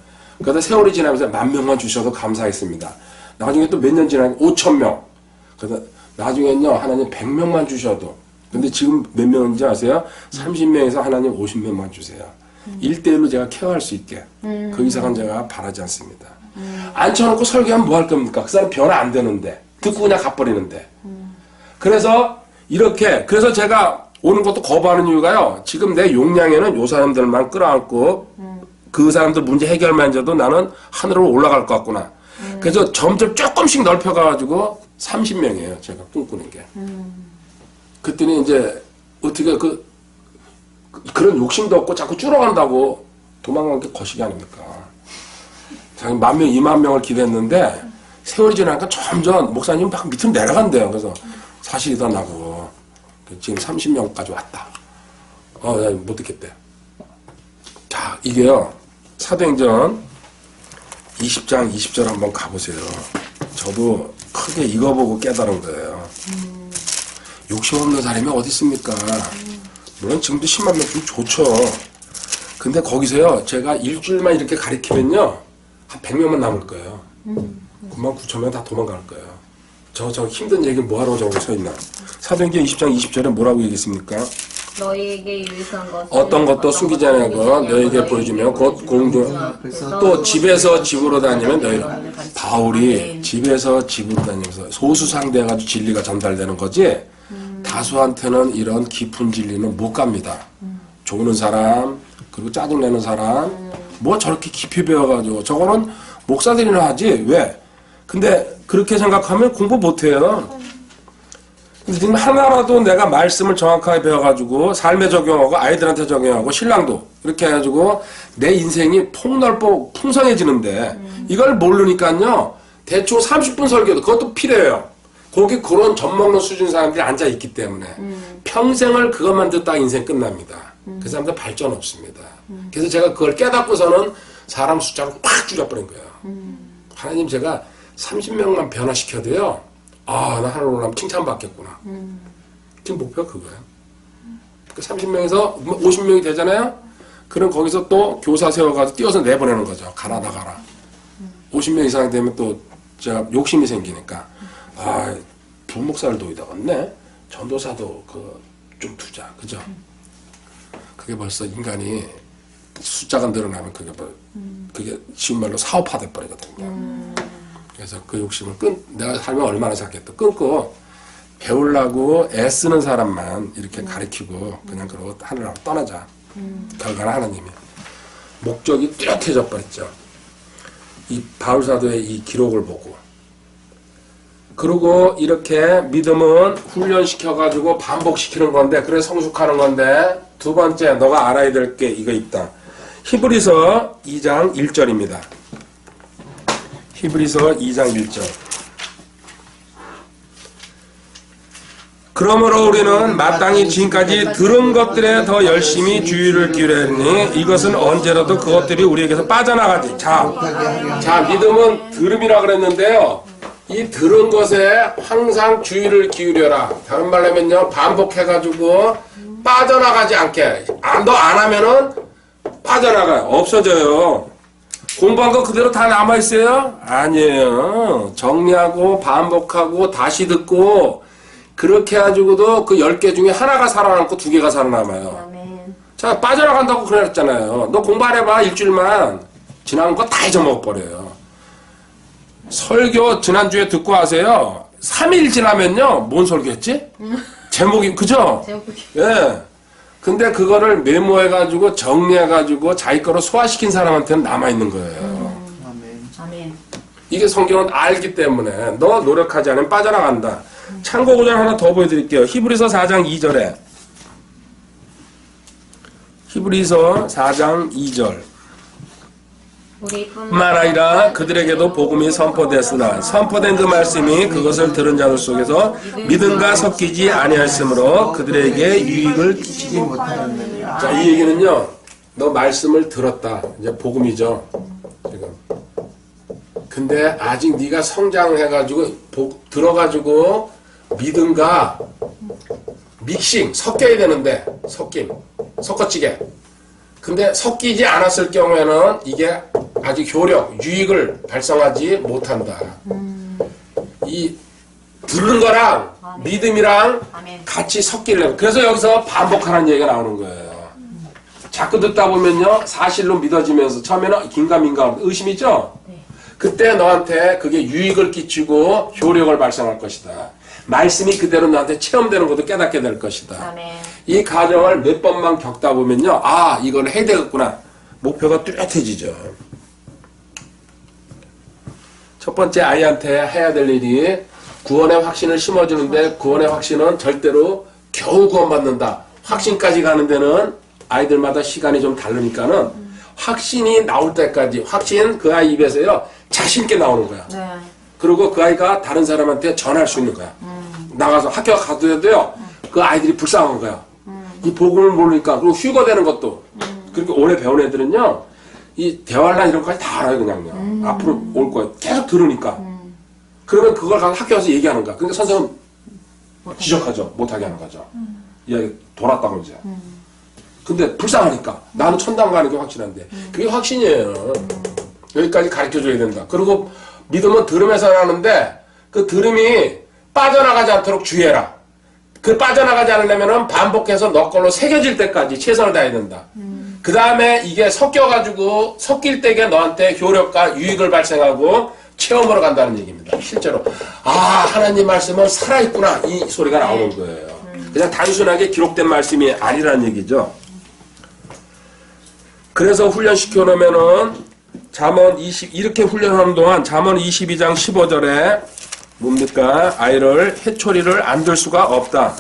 그러다 세월이 지나면서 10,000명만 주셔도 감사했습니다. 나중에 또 몇 년 지나니까 5,000명. 그래서 나중에는요, 하나님 100명만 주셔도. 근데 지금 몇 명인지 아세요? 30명에서 하나님 50명만 주세요. 1대1로 제가 케어할 수 있게. 그 이상은 제가 바라지 않습니다. 앉혀놓고 설교하면 뭐 할 겁니까? 그 사람 변화 안 되는데. 듣고 그냥 가버리는데. 그래서 이렇게, 그래서 제가 오는 것도 거부하는 이유가요. 지금 내 용량에는 요 사람들만 끌어안고 그 사람들 문제 해결만 해도 나는 하늘로 올라갈 것 같구나. 그래서 점점 조금씩 넓혀가지고 30명이에요. 제가 꿈꾸는 게. 그랬더니 이제 어떻게 그런 욕심도 없고 자꾸 줄어간다고 도망간 게 거시기 아닙니까? 자기 10,000명, 20,000명을 기대했는데 세월이 지나니까 점점 목사님 막 밑으로 내려간대요. 그래서 사실이다 나고 지금 30명까지 왔다. 못 듣겠대. 자, 이게요. 사도행전 20장 20절 한번 가보세요. 저도 크게 이거 보고 깨달은 거예요. 욕심 없는 사람이 어디 있습니까? 물론 지금도 10만 명 좀 좋죠. 근데 거기서요, 제가 일주일만 이렇게 가리키면요, 한 100명만 남을 거예요. 99,000명 다 도망갈 거예요. 저 힘든 얘기 뭐하러 저기 서 있나. 사도행전 20장 20절에 뭐라고 얘기했습니까? 너희에게 유익한 것은 어떤 것도 숨기지 않고 너희에게 보여주며 곧 공중 또 집에서 집으로 다니면 너희 바울이 집에서 집으로 다니면서 소수 상대해가지고 진리가 전달되는 거지 다수한테는 이런 깊은 진리는 못 갑니다. 조는 사람 그리고 짜증내는 사람 뭐 저렇게 깊이 배워가지고 저거는 목사들이나 하지 왜? 근데 그렇게 생각하면 공부 못해요. 지금 하나라도 내가 말씀을 정확하게 배워가지고 삶에 적용하고 아이들한테 적용하고 신랑도 이렇게 해가지고 내 인생이 폭넓고 풍성해지는데 이걸 모르니까요 대충 30분 설교도 그것도 필요해요. 거기 그런 젖먹는 수준 사람들이 앉아있기 때문에 평생을 그것만 듣다가 인생 끝납니다. 그 사람들 발전 없습니다. 그래서 제가 그걸 깨닫고서는 사람 숫자를 확 줄여버린 거예요. 하나님 제가 30명만 변화시켜도요 나 하늘 올라가면 칭찬받겠구나. 지금 목표가 그거예요. 그 30명에서 50명이 되잖아요? 그럼 거기서 또 교사 세워가지고 띄워서 내보내는 거죠. 가라, 나가라. 50명 이상이 되면 또 제가 욕심이 생기니까. 부목사를 도이다 왔네? 전도사도 좀 두자. 그죠? 그게 벌써 인간이 숫자가 늘어나면 그게 쉬운 말로 사업화 돼버리거든요. 그래서 그 욕심을 내가 살면 얼마나 살겠다 끊고 배우려고 애쓰는 사람만 이렇게 가르치고 그냥 그러고 하늘나라로 떠나자. 결과는 하나님이. 목적이 뚜렷해져 버렸죠. 이 바울사도의 이 기록을 보고. 그리고 이렇게 믿음은 훈련시켜가지고 반복시키는 건데, 그래 성숙하는 건데, 두 번째 너가 알아야 될 게 이거 있다. 히브리서 2장 1절입니다. 히브리서 2장 1절. 그러므로 우리는 마땅히 지금까지 들은 것들에 더 열심히 주의를 기울여야 하니 이것은 언제라도 그것들이 우리에게서 빠져나가지. 자, 믿음은 들음이라 그랬는데요. 이 들은 것에 항상 주의를 기울여라. 다른 말로 하면요, 반복해가지고 빠져나가지 않게. 너 안 하면은 빠져나가요. 없어져요. 공부한 거 그대로 다 남아있어요? 아니에요. 정리하고 반복하고 다시 듣고 그렇게 해가지고도 그 10개 중에 하나가 살아남고 2개가 살아남아요. 아멘. 자, 빠져나간다고 그랬잖아요. 너 공부 안 해봐. 일주일만. 지난 거 다 잊어먹어버려요. 설교 지난주에 듣고 하세요. 3일 지나면요. 뭔 설교했지? 제목이, 그죠? 제목이. 예. 근데 그거를 메모해가지고 정리해가지고 자기 거로 소화시킨 사람한테는 남아있는 거예요. 아멘. 아멘. 이게 성경은 알기 때문에 너 노력하지 않으면 빠져나간다. 참고 구절 하나 더 보여드릴게요. 히브리서 4장 2절에. 히브리서 4장 2절. 뿐만 아니라 그들에게도 복음이 선포됐으나 선포된 그 말씀이 그것을 들은 자들 속에서 믿음과 섞이지 아니하였으므로 그들에게 유익을 끼치지 못하였느니라. 자, 이 얘기는요. 너 말씀을 들었다. 이제 복음이죠. 지금. 근데 아직 네가 성장해가지고 들어가지고 믿음과 믹싱 섞여야 되는데 섞어찌게. 근데 섞이지 않았을 경우에는 이게 아직 효력, 유익을 발생하지 못한다. 이 듣는 거랑 믿음이랑 같이 섞이려고. 그래서 여기서 반복하라는 얘기가 나오는 거예요. 자꾸 듣다 보면요, 사실로 믿어지면서 처음에는 긴가민가 의심이죠. 그때 너한테 그게 유익을 끼치고 효력을 발생할 것이다. 말씀이 그대로 너한테 체험되는 것도 깨닫게 될 것이다. 아멘. 이 과정을 몇 번만 겪다 보면요, 아, 이걸 해야 되겠구나. 목표가 뚜렷해지죠. 첫 번째 아이한테 해야 될 일이 구원의 확신을 심어주는데, 구원의 확신은 절대로 겨우 구원받는다. 확신까지 가는 데는 아이들마다 시간이 좀 다르니까는 확신이 나올 때까지, 확신 그 아이 입에서요, 자신있게 나오는 거야. 네. 그리고 그 아이가 다른 사람한테 전할 수 있는 거야. 나가서 학교 가도 돼도요, 그 아이들이 불쌍한 거야. 이 복음을 모르니까. 그리고 휴거 되는 것도. 그렇게 오래 배운 애들은요, 이 대화나 이런 거까지 다 알아요, 그냥요. 앞으로 올 거야. 계속 들으니까. 그러면 그걸 가서 학교 가서 얘기하는 거야. 그러니까 선생은 지적하죠. 못하게 하는 거죠. 이야기 돌았다고 이제. 근데 불쌍하니까. 나는 천당 가는 게 확신한데. 그게 확신이에요. 여기까지 가르쳐줘야 된다. 그리고 믿음은 들음에서 나는데, 그 들음이 빠져나가지 않도록 주의해라. 그 빠져나가지 않으려면 반복해서 너 걸로 새겨질 때까지 최선을 다해야 된다. 그 다음에 이게 섞여가지고 섞일 때게 너한테 효력과 유익을 발생하고 체험으로 간다는 얘기입니다. 실제로 아, 하나님 말씀은 살아있구나, 이 소리가 나오는 거예요. 그냥 단순하게 기록된 말씀이 아니라는 얘기죠. 그래서 훈련시켜 놓으면은 잠언 20 이렇게 훈련하는 동안 잠언 22장 15절에 뭡니까? 아이를 해초리를 안 들 수가 없다.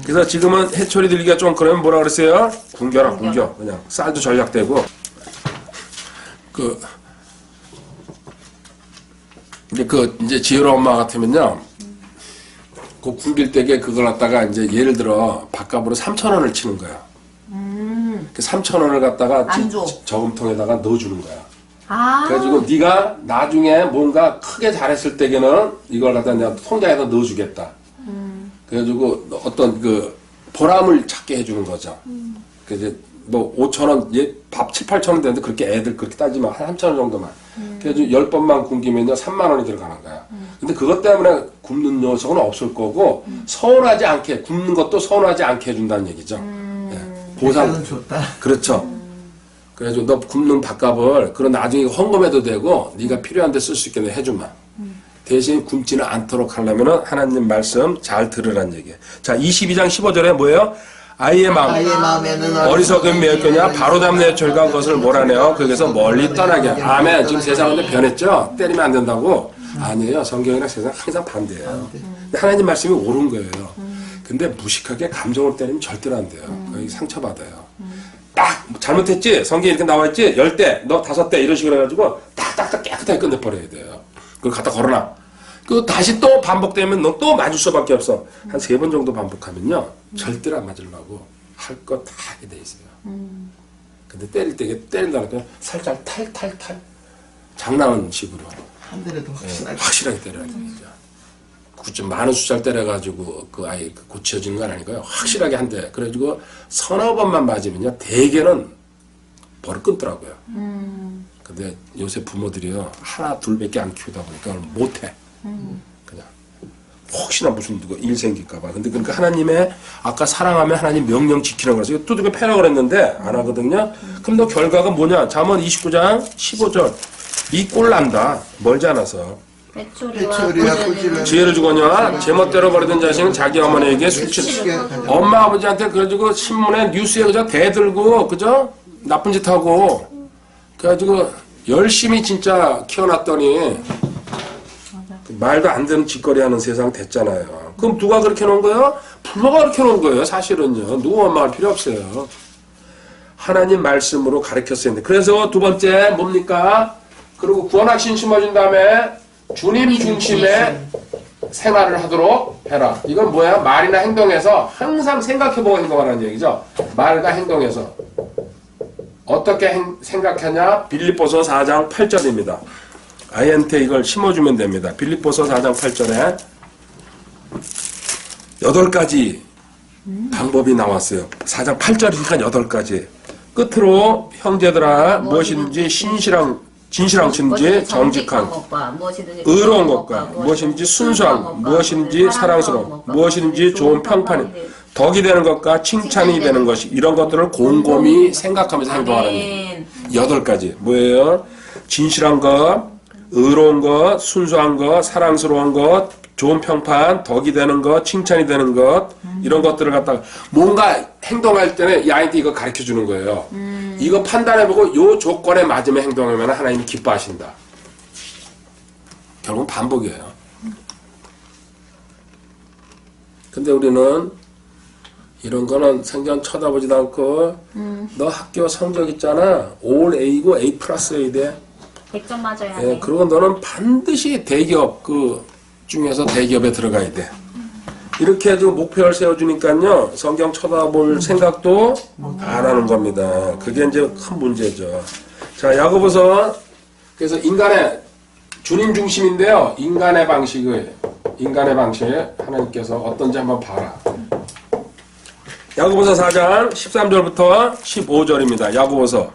그래서 지금은 해초리 들기가 좀 그러면 뭐라 그랬어요? 굶겨라, 굶겨. 그냥 쌀도 전략되고. 이제 지효라 엄마 같으면요, 그 굶길 때게 그걸 갖다가 이제 예를 들어 밥값으로 3,000원을 치는 거야. 그 3,000원을 갖다가 저금통에다가 넣어주는 거야. 아. 그래가지고 네가 나중에 뭔가 크게 잘했을 때에는 이걸 갖다 내가 통장에다 넣어주겠다. 그래가지고 어떤 그 보람을 찾게 해주는 거죠. 그래서 뭐 5,000원, 밥 7, 8,000원 되는데 그렇게 애들 그렇게 따지면 한 3,000원 정도만. 그래가지고 10번만 굶기면요 30,000원이 들어가는 거야. 근데 그것 때문에 굶는 녀석은 없을 거고, 서운하지 않게, 굶는 것도 서운하지 않게 해준다는 얘기죠. 보상. 좋다. 그렇죠. 그래가지고 너 굶는 밥값을 그런 나중에 헌금해도 되고 네가 필요한 데 쓸 수 있게 해주마. 대신 굶지는 않도록 하려면 하나님 말씀 잘 들으란 얘기예요. 자, 22장 15절에 뭐예요? 아이의 마음에는 어리석음이 매였거냐 바로 담내 절간 것을 몰아내어 거기서 멀리 떠나게. 아멘. 지금 세상은 변했죠? 때리면 안 된다고? 아니에요. 성경이랑 세상 항상 반대예요. 근데 하나님 말씀이 옳은 거예요. 근데 무식하게 감정을 때리면 절대로 안 돼요. 거기 상처받아요. 딱 잘못했지? 성경에 이렇게 나와있지? 10대, 너 5대 이런 식으로 해가지고 딱딱딱 깨끗하게 끝내버려야 돼요. 그걸 갖다 걸어놔. 그 다시 또 반복되면 너 또 맞을 수밖에 없어. 한 3번 정도 반복하면요. 절대로 안 맞으려고 할 거 다 하게 돼 있어요. 근데 때릴 때 때린다니까 살짝 탈탈탈 장난하는 식으로 한 대라도 확실하게 때려야 되죠. 좀 많은 숫자를 때려가지고 그 아이 고쳐지는 건 아니고요. 확실하게 한 대. 그래가지고 서너 번만 맞으면요. 대개는 버릇 끊더라고요. 근데 요새 부모들이요. 하나 둘밖에 안 키우다 보니까 못해. 그냥 혹시나 무슨 누가 일 생길까봐. 근데 그러니까 하나님의 아까 사랑하면 하나님 명령 지키는 거라서 이거 두둑이 패라 그랬는데 안 하거든요. 그럼 너 결과가 뭐냐? 잠언 29장 15절. 이 꼴 난다. 멀지 않아서. 회초리와 꾸짖는 지혜를 주거니와 제멋대로 버리던 자식은 자기 어머니에게 술취를 엄마 아버지한테 그래가지고 신문에 뉴스에 그저 대들고 그죠? 나쁜 짓 하고 그래가지고 열심히 진짜 키워놨더니 말도 안 되는 짓거리 하는 세상 됐잖아요. 그럼 누가 그렇게 놓은 거예요? 부모가 그렇게 놓은 거예요. 사실은요. 누구 엄마 할 필요 없어요. 하나님 말씀으로 가르쳤어야 되는데. 그래서 두 번째 뭡니까? 그리고 구원학신 심어준 다음에 주님 중심의 생활을 하도록 해라. 이건 뭐야? 말이나 행동에서 항상 생각해보고 행동하라는 얘기죠. 말과 행동에서 어떻게 생각하냐? 빌립보서 4장 8절입니다. 아이한테 이걸 심어주면 됩니다. 빌립보서 4장 8절에 8가지 방법이 나왔어요. 4장 8절이니까 8가지. 끝으로 형제들아 무엇이든지 진실함든지 정직한 의로운 것과 무엇이든지 순수한 것, 무엇이든지 사랑스러운 것, 무엇이든지 좋은 평판이 덕이 되는 것과 칭찬이 되는 것이 이런 것들을 곰곰이 생각하면서 행동하라는 얘기예요. 8가지 뭐예요? 진실한 것, 의로운 것, 순수한 것, 사랑스러운 것, 좋은 평판, 덕이 되는 것, 칭찬이 되는 것 이런 것들을 갖다가 뭔가 행동할 때는 이 아이한테 이거 가르쳐주는 거예요. 이거 판단해보고 요 조건에 맞으면 행동하면 하나님이 기뻐하신다. 결국은 반복이에요. 근데 우리는 이런 거는 생전 쳐다보지도 않고 너 학교 성적 있잖아. 올 A고 A 플러스여야 돼. 100점 맞아야 예, 돼. 그리고 너는 반드시 대기업 그 중에서 대기업에 들어가야 돼. 이렇게 해서 목표를 세워주니까요. 성경 쳐다볼 생각도 안 하는 겁니다. 그게 이제 큰 문제죠. 자, 야고보서 그래서 인간의 주님 중심인데요. 인간의 방식 하나님께서 어떤지 한번 봐라. 야고보서 4장 13절부터 15절입니다. 야고보서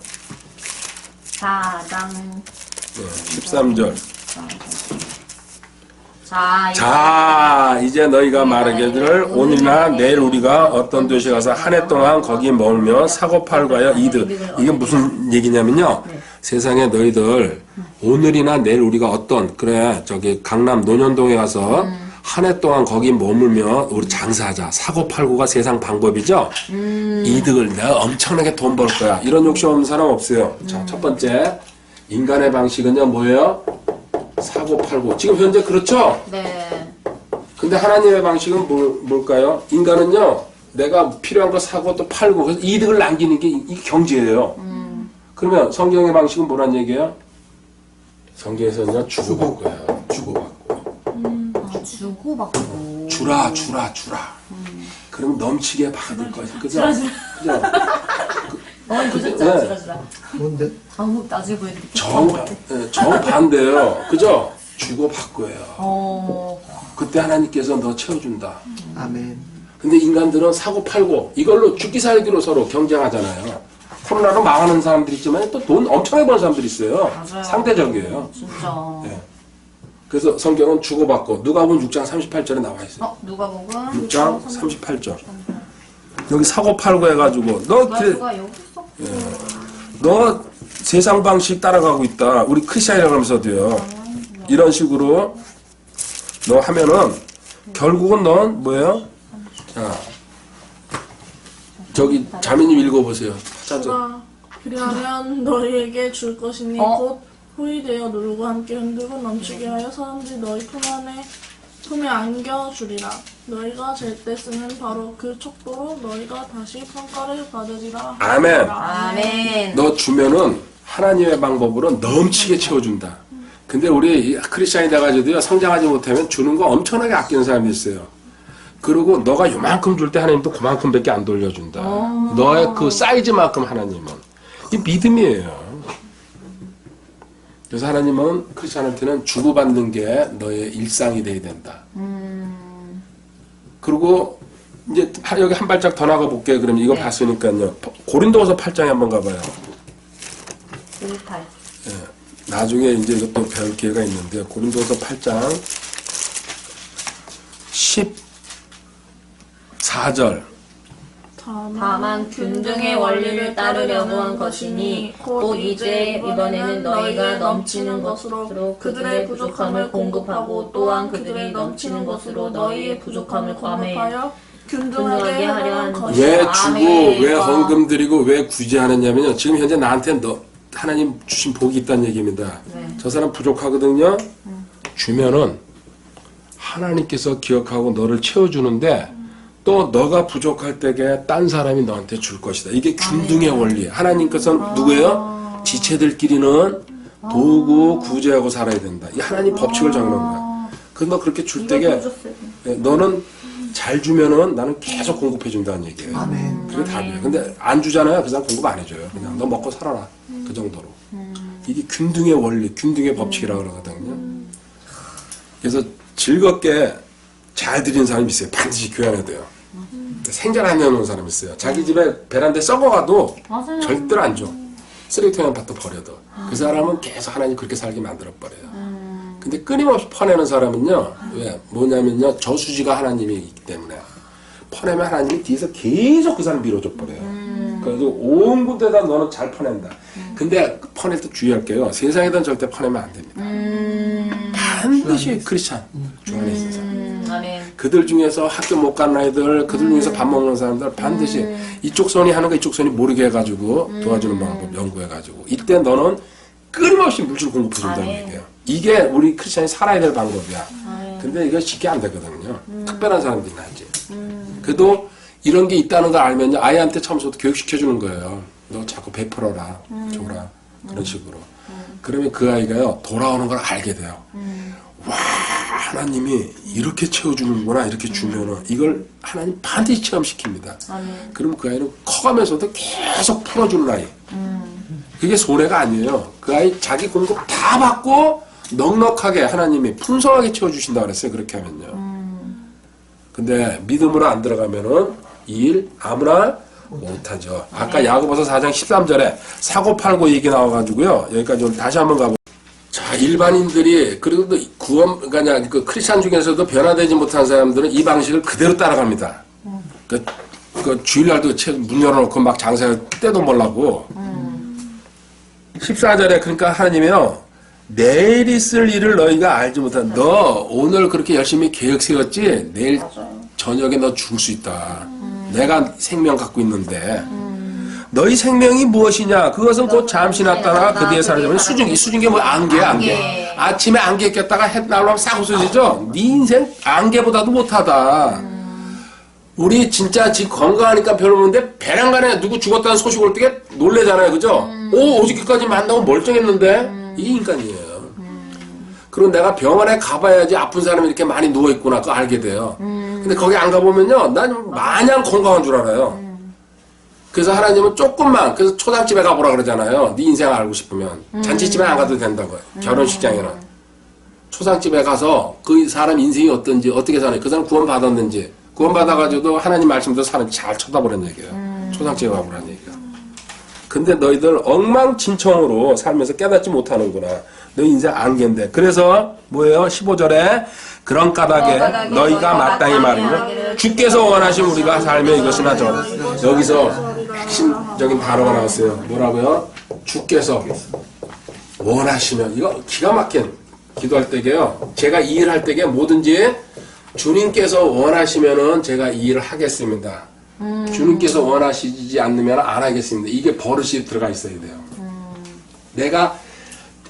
4장 13절. 자, 이제 너희가 말하기를 오늘이나 내일 우리가 어떤 도시에 가서 한 해 동안 거기 머물며 사고팔고하여 이득. 이게 무슨 얘기냐면요. 세상에 너희들 오늘이나 내일 우리가 어떤 저기 강남 논현동에 가서 한 해 동안 거기 머물며 우리 장사하자. 사고팔고가 세상 방법이죠. 이득을 내가 엄청나게 돈 벌 거야. 이런 욕심 없는 사람 없어요. 자, 첫 번째 인간의 방식은요 뭐예요? 사고팔고. 지금 현재 그렇죠? 네. 근데 하나님의 방식은 뭘까요? 인간은요, 내가 필요한 거 사고 또 팔고, 그래서 이득을 남기는 게 이게 경제예요. 그러면 성경의 방식은 뭐란 얘기예요? 성경에서는요, 주고받고요. 주고받고. 주고받고. 주라. 그럼 넘치게 받을 거지. 그죠? 그죠? 주라. 뭔데? 아무 따지고 있는데. 정반대예요. 그죠? 주고받고예요. 그때 하나님께서 너 채워준다. 아멘. 근데 인간들은 사고 팔고 이걸로 죽기 살기로 서로 경쟁하잖아요. 코로나로 망하는 사람들이 있지만 또 돈 엄청나게 버는 사람들이 있어요. 맞아요. 상대적이에요. 진짜. 네. 그래서 성경은 주고받고 누가복음 6장 38절에 나와 있어요. 누가복음 6장 38절. 여기 사고 팔고 해가지고 너 세상 방식 따라가고 있다. 우리 크리스찬이라고 하면서도요. 이런 식으로 너 하면은 결국은 넌 뭐예요? 자, 저기 자매님 읽어보세요. 찾아줘. 주라 그리하면 너희에게 줄 것이니 곧 후이되어 누르고 함께 흔들고 넘치게 하여 사람들이 너희 품에 안겨 주리라. 너희가 잴 때 쓰는 바로 그 척도로 너희가 다시 평가를 받으리라. 아멘. 아멘. 너 주면은 하나님의 방법으로 넘치게 채워준다. 근데 우리 크리스찬이 돼가지고요, 성장하지 못하면 주는 거 엄청나게 아끼는 사람이 있어요. 그리고 너가 요만큼 줄 때 하나님도 그만큼밖에 안 돌려준다. 너의 그 사이즈만큼 하나님은. 이 믿음이에요. 그래서 하나님은 크리스찬한테는 주고받는 게 너의 일상이 돼야 된다. 그리고 이제 여기 한 발짝 더 나가 볼게요. 그러면 이거 봤으니까요. 고린도후서 8장에 한번 가봐요. 1:8. 나중에 이제 이것도 배울 기회가 있는데 고린도서 8장 14절 다만 균등의 원리를 따르려고 한 것이니 곧 이제 이번에는 너희가 넘치는 것으로 그들의 부족함을 공급하고 또한 그들이 넘치는 것으로 너희의 부족함을 과매하여 균등하게 하려 한 것이다. 왜 주고 아멘. 왜 헌금 드리고 왜 굳이 하느냐면요. 지금 현재 나한테 하나님 주신 복이 있다는 얘기입니다. 저 사람 부족하거든요. 주면은 하나님께서 기억하고 너를 채워주는데 또 너가 부족할 때에 딴 사람이 너한테 줄 것이다. 이게 균등의 원리. 하나님께서는 누구예요? 지체들끼리는 도구 구제하고 살아야 된다. 이 하나님 법칙을 정하는 거야. 그래서 너 그렇게 줄 때에 너는 잘 주면은 나는 계속 공급해 준다는 얘기예요. 아멘. 그게 답이에요. 근데 안 주잖아요. 그 사람 공급 안 해줘요. 그냥 너 먹고 살아라. 그 정도로. 이게 균등의 원리, 균등의 법칙이라고 그러거든요. 그래서 즐겁게 잘 드리는 사람이 있어요. 반드시 교회 안에 돼요. 생전 안 내놓은 사람이 있어요. 자기 집에 베란다에 썩어가도 절대로 안 줘. 쓰레기통에 갖다 버려도. 그 사람은 계속 하나님 그렇게 살게 만들어버려요. 근데 끊임없이 퍼내는 사람은요. 왜? 뭐냐면요. 저수지가 하나님이기 때문에. 퍼내면 하나님이 뒤에서 계속 그 사람 밀어줘 버려요. 그래서 온 군데다 너는 잘 퍼낸다. 근데 퍼낼 때 주의할게요. 세상에다 절대 퍼내면 안 됩니다. 반드시 크리스찬 주 안에 있는 사람. 아멘. 그들 중에서 학교 못 가는 아이들, 그들 중에서 밥 먹는 사람들 반드시 이쪽 손이 하는 거 이쪽 손이 모르게 해가지고 도와주는 방법 연구해가지고 이때 너는 끊임없이 물질 공급해준다는 얘기예요. 이게 우리 크리스찬이 살아야 될 방법이야. 근데 이거 쉽게 안 되거든요. 특별한 사람들이 나지. 그래도 이런 게 있다는 걸 알면요. 아이한테 처음부터 교육시켜주는 거예요. 너 자꾸 베풀어라, 줘라. 그런 식으로. 그러면 그 아이가요. 돌아오는 걸 알게 돼요. 와, 하나님이 이렇게 채워주는구나. 이렇게 주면은 이걸 하나님 반드시 체험시킵니다. 그럼 그 아이는 커가면서도 계속 풀어주는 아이. 그게 손해가 아니에요. 그 아이 자기 공급 다 받고 넉넉하게 하나님이 풍성하게 채워주신다 그랬어요. 그렇게 하면요. 근데 믿음으로 안 들어가면은 이 일 아무나 못하죠. 아까 야고보서 4장 13절에 사고팔고 얘기 나와가지고요. 여기까지 오늘 다시 한번 가보. 자, 일반인들이 그리고 그러니까 그 크리스찬 중에서도 변화되지 못한 사람들은 이 방식을 그대로 따라갑니다. 그 주일날도 문 열어놓고 막 장사할 때도 몰라고. 14절에 그러니까 하나님이요. 내일 있을 일을 너희가 알지 못한 너 오늘 그렇게 열심히 계획 세웠지 내일 저녁에 너 죽을 수 있다. 내가 생명 갖고 있는데 너희 생명이 무엇이냐? 그것은 곧 잠시 났다가 그 뒤에 사라지면 수증기 뭐 안개. 아침에 안개 꼈다가 해 나오면 싹 없어지죠? 네 인생 안개보다도 못하다. 우리 진짜 지금 건강하니까 별로 모르는데 배낭간에 누구 죽었다는 소식 올 때 놀래잖아요. 그죠? 오, 어저께까지 만나고 멀쩡했는데 이게 인간이에요. 그리고 내가 병원에 가봐야지 아픈 사람이 이렇게 많이 누워있구나 그거 알게 돼요. 근데 거기 안 가보면요 난 마냥 건강한 줄 알아요. 그래서 하나님은 조금만 그래서 초상집에 가보라 그러잖아요. 네 인생 알고 싶으면 잔치집에 안 가도 된다고요. 결혼식장에는 초상집에 가서 그 사람 인생이 어떤지 어떻게 사는지 그 사람 구원 받았는지 구원 받아가지고도 하나님 말씀대로 사는 잘 쳐다보라는 얘기예요. 초상집에 가보라는 얘기가. 근데 너희들 엉망진창으로 살면서 깨닫지 못하는구나. 너 인생 안개인데. 그래서 뭐예요? 15절에 그런 까닭에 너희가 마땅히 말이죠. 주께서 원하신 우리가 살며 이것이나 저 여기서 핵심적인 단어가 나왔어요. 뭐라고요? 주께서 원하시면 이거 기가 막힌 기도할 때게요. 제가 이 일 할 때게 뭐든지 주님께서 원하시면은 제가 이 일을 하겠습니다. 주님께서 원하시지 않으면 안 하겠습니다. 이게 버릇이 들어가 있어야 돼요. 내가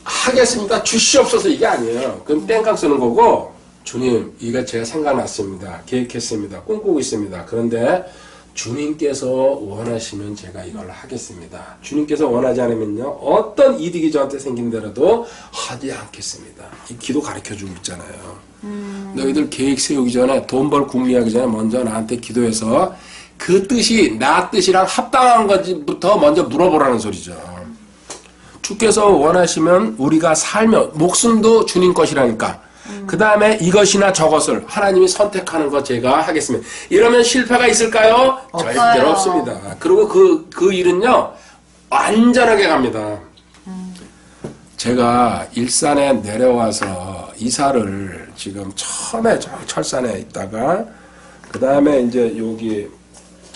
하겠습니다. 주시옵소서 이게 아니에요. 그럼 땡깡 쓰는 거고 주님 이거 제가 생각났습니다. 계획했습니다. 꿈꾸고 있습니다. 그런데 주님께서 원하시면 제가 이걸 하겠습니다. 주님께서 원하지 않으면요. 어떤 이득이 저한테 생긴다라도 하지 않겠습니다. 이 기도 가르쳐주고 있잖아요. 너희들 계획 세우기 전에 돈 벌 궁리하기 전에 먼저 나한테 기도해서 그 뜻이 나 뜻이랑 합당한 건지부터 먼저 물어보라는 소리죠. 주께서 원하시면 우리가 살면 목숨도 주님 것이라니까 그 다음에 이것이나 저것을 하나님이 선택하는 거 제가 하겠습니다. 이러면 실패가 있을까요? 없어요. 절대로 없습니다. 그리고 그 일은요 안전하게 갑니다. 제가 일산에 내려와서 이사를 지금 처음에 저 철산에 있다가 그 다음에 이제 여기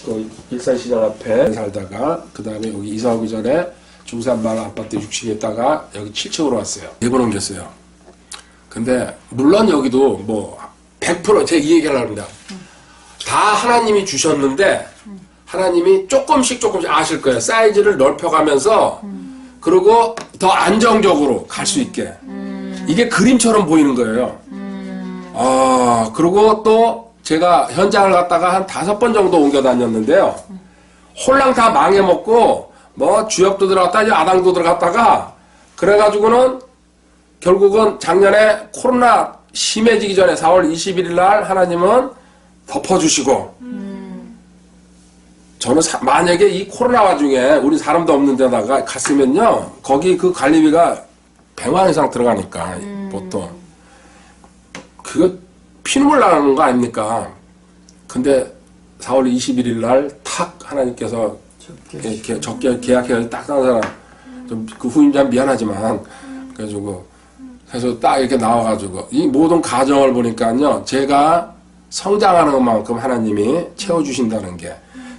그 일산시장 앞에 살다가 그 다음에 여기 이사 오기 전에 중산마을 아파트 6층에 있다가 여기 7층으로 왔어요. 4번 옮겼어요. 근데 물론 여기도 뭐 100% 제가 이 얘기를 합니다. 다 하나님이 주셨는데 하나님이 조금씩 아실 거예요. 사이즈를 넓혀가면서 그리고 더 안정적으로 갈 수 있게 이게 그림처럼 보이는 거예요. 그리고 또 제가 현장을 갔다가 한 5번 정도 옮겨 다녔는데요. 홀랑 다 망해먹고 뭐 주역도 들어갔다 아당도 들어갔다가 그래가지고는 결국은 작년에 코로나 심해지기 전에 4월 21일 날 하나님은 덮어주시고 저는 만약에 이 코로나 와중에 우리 사람도 없는 데다가 갔으면요 거기 그 관리비가 100만 이상 들어가니까 보통 그거 피눈물 나는 거 아닙니까? 근데 4월 21일 날 탁 하나님께서 적게 계약해서 딱 산 사람 좀 그 후임자 미안하지만 그래가지고 그래서 딱 이렇게 나와가지고 이 모든 가정을 보니까요 제가 성장하는 것만큼 하나님이 채워주신다는 게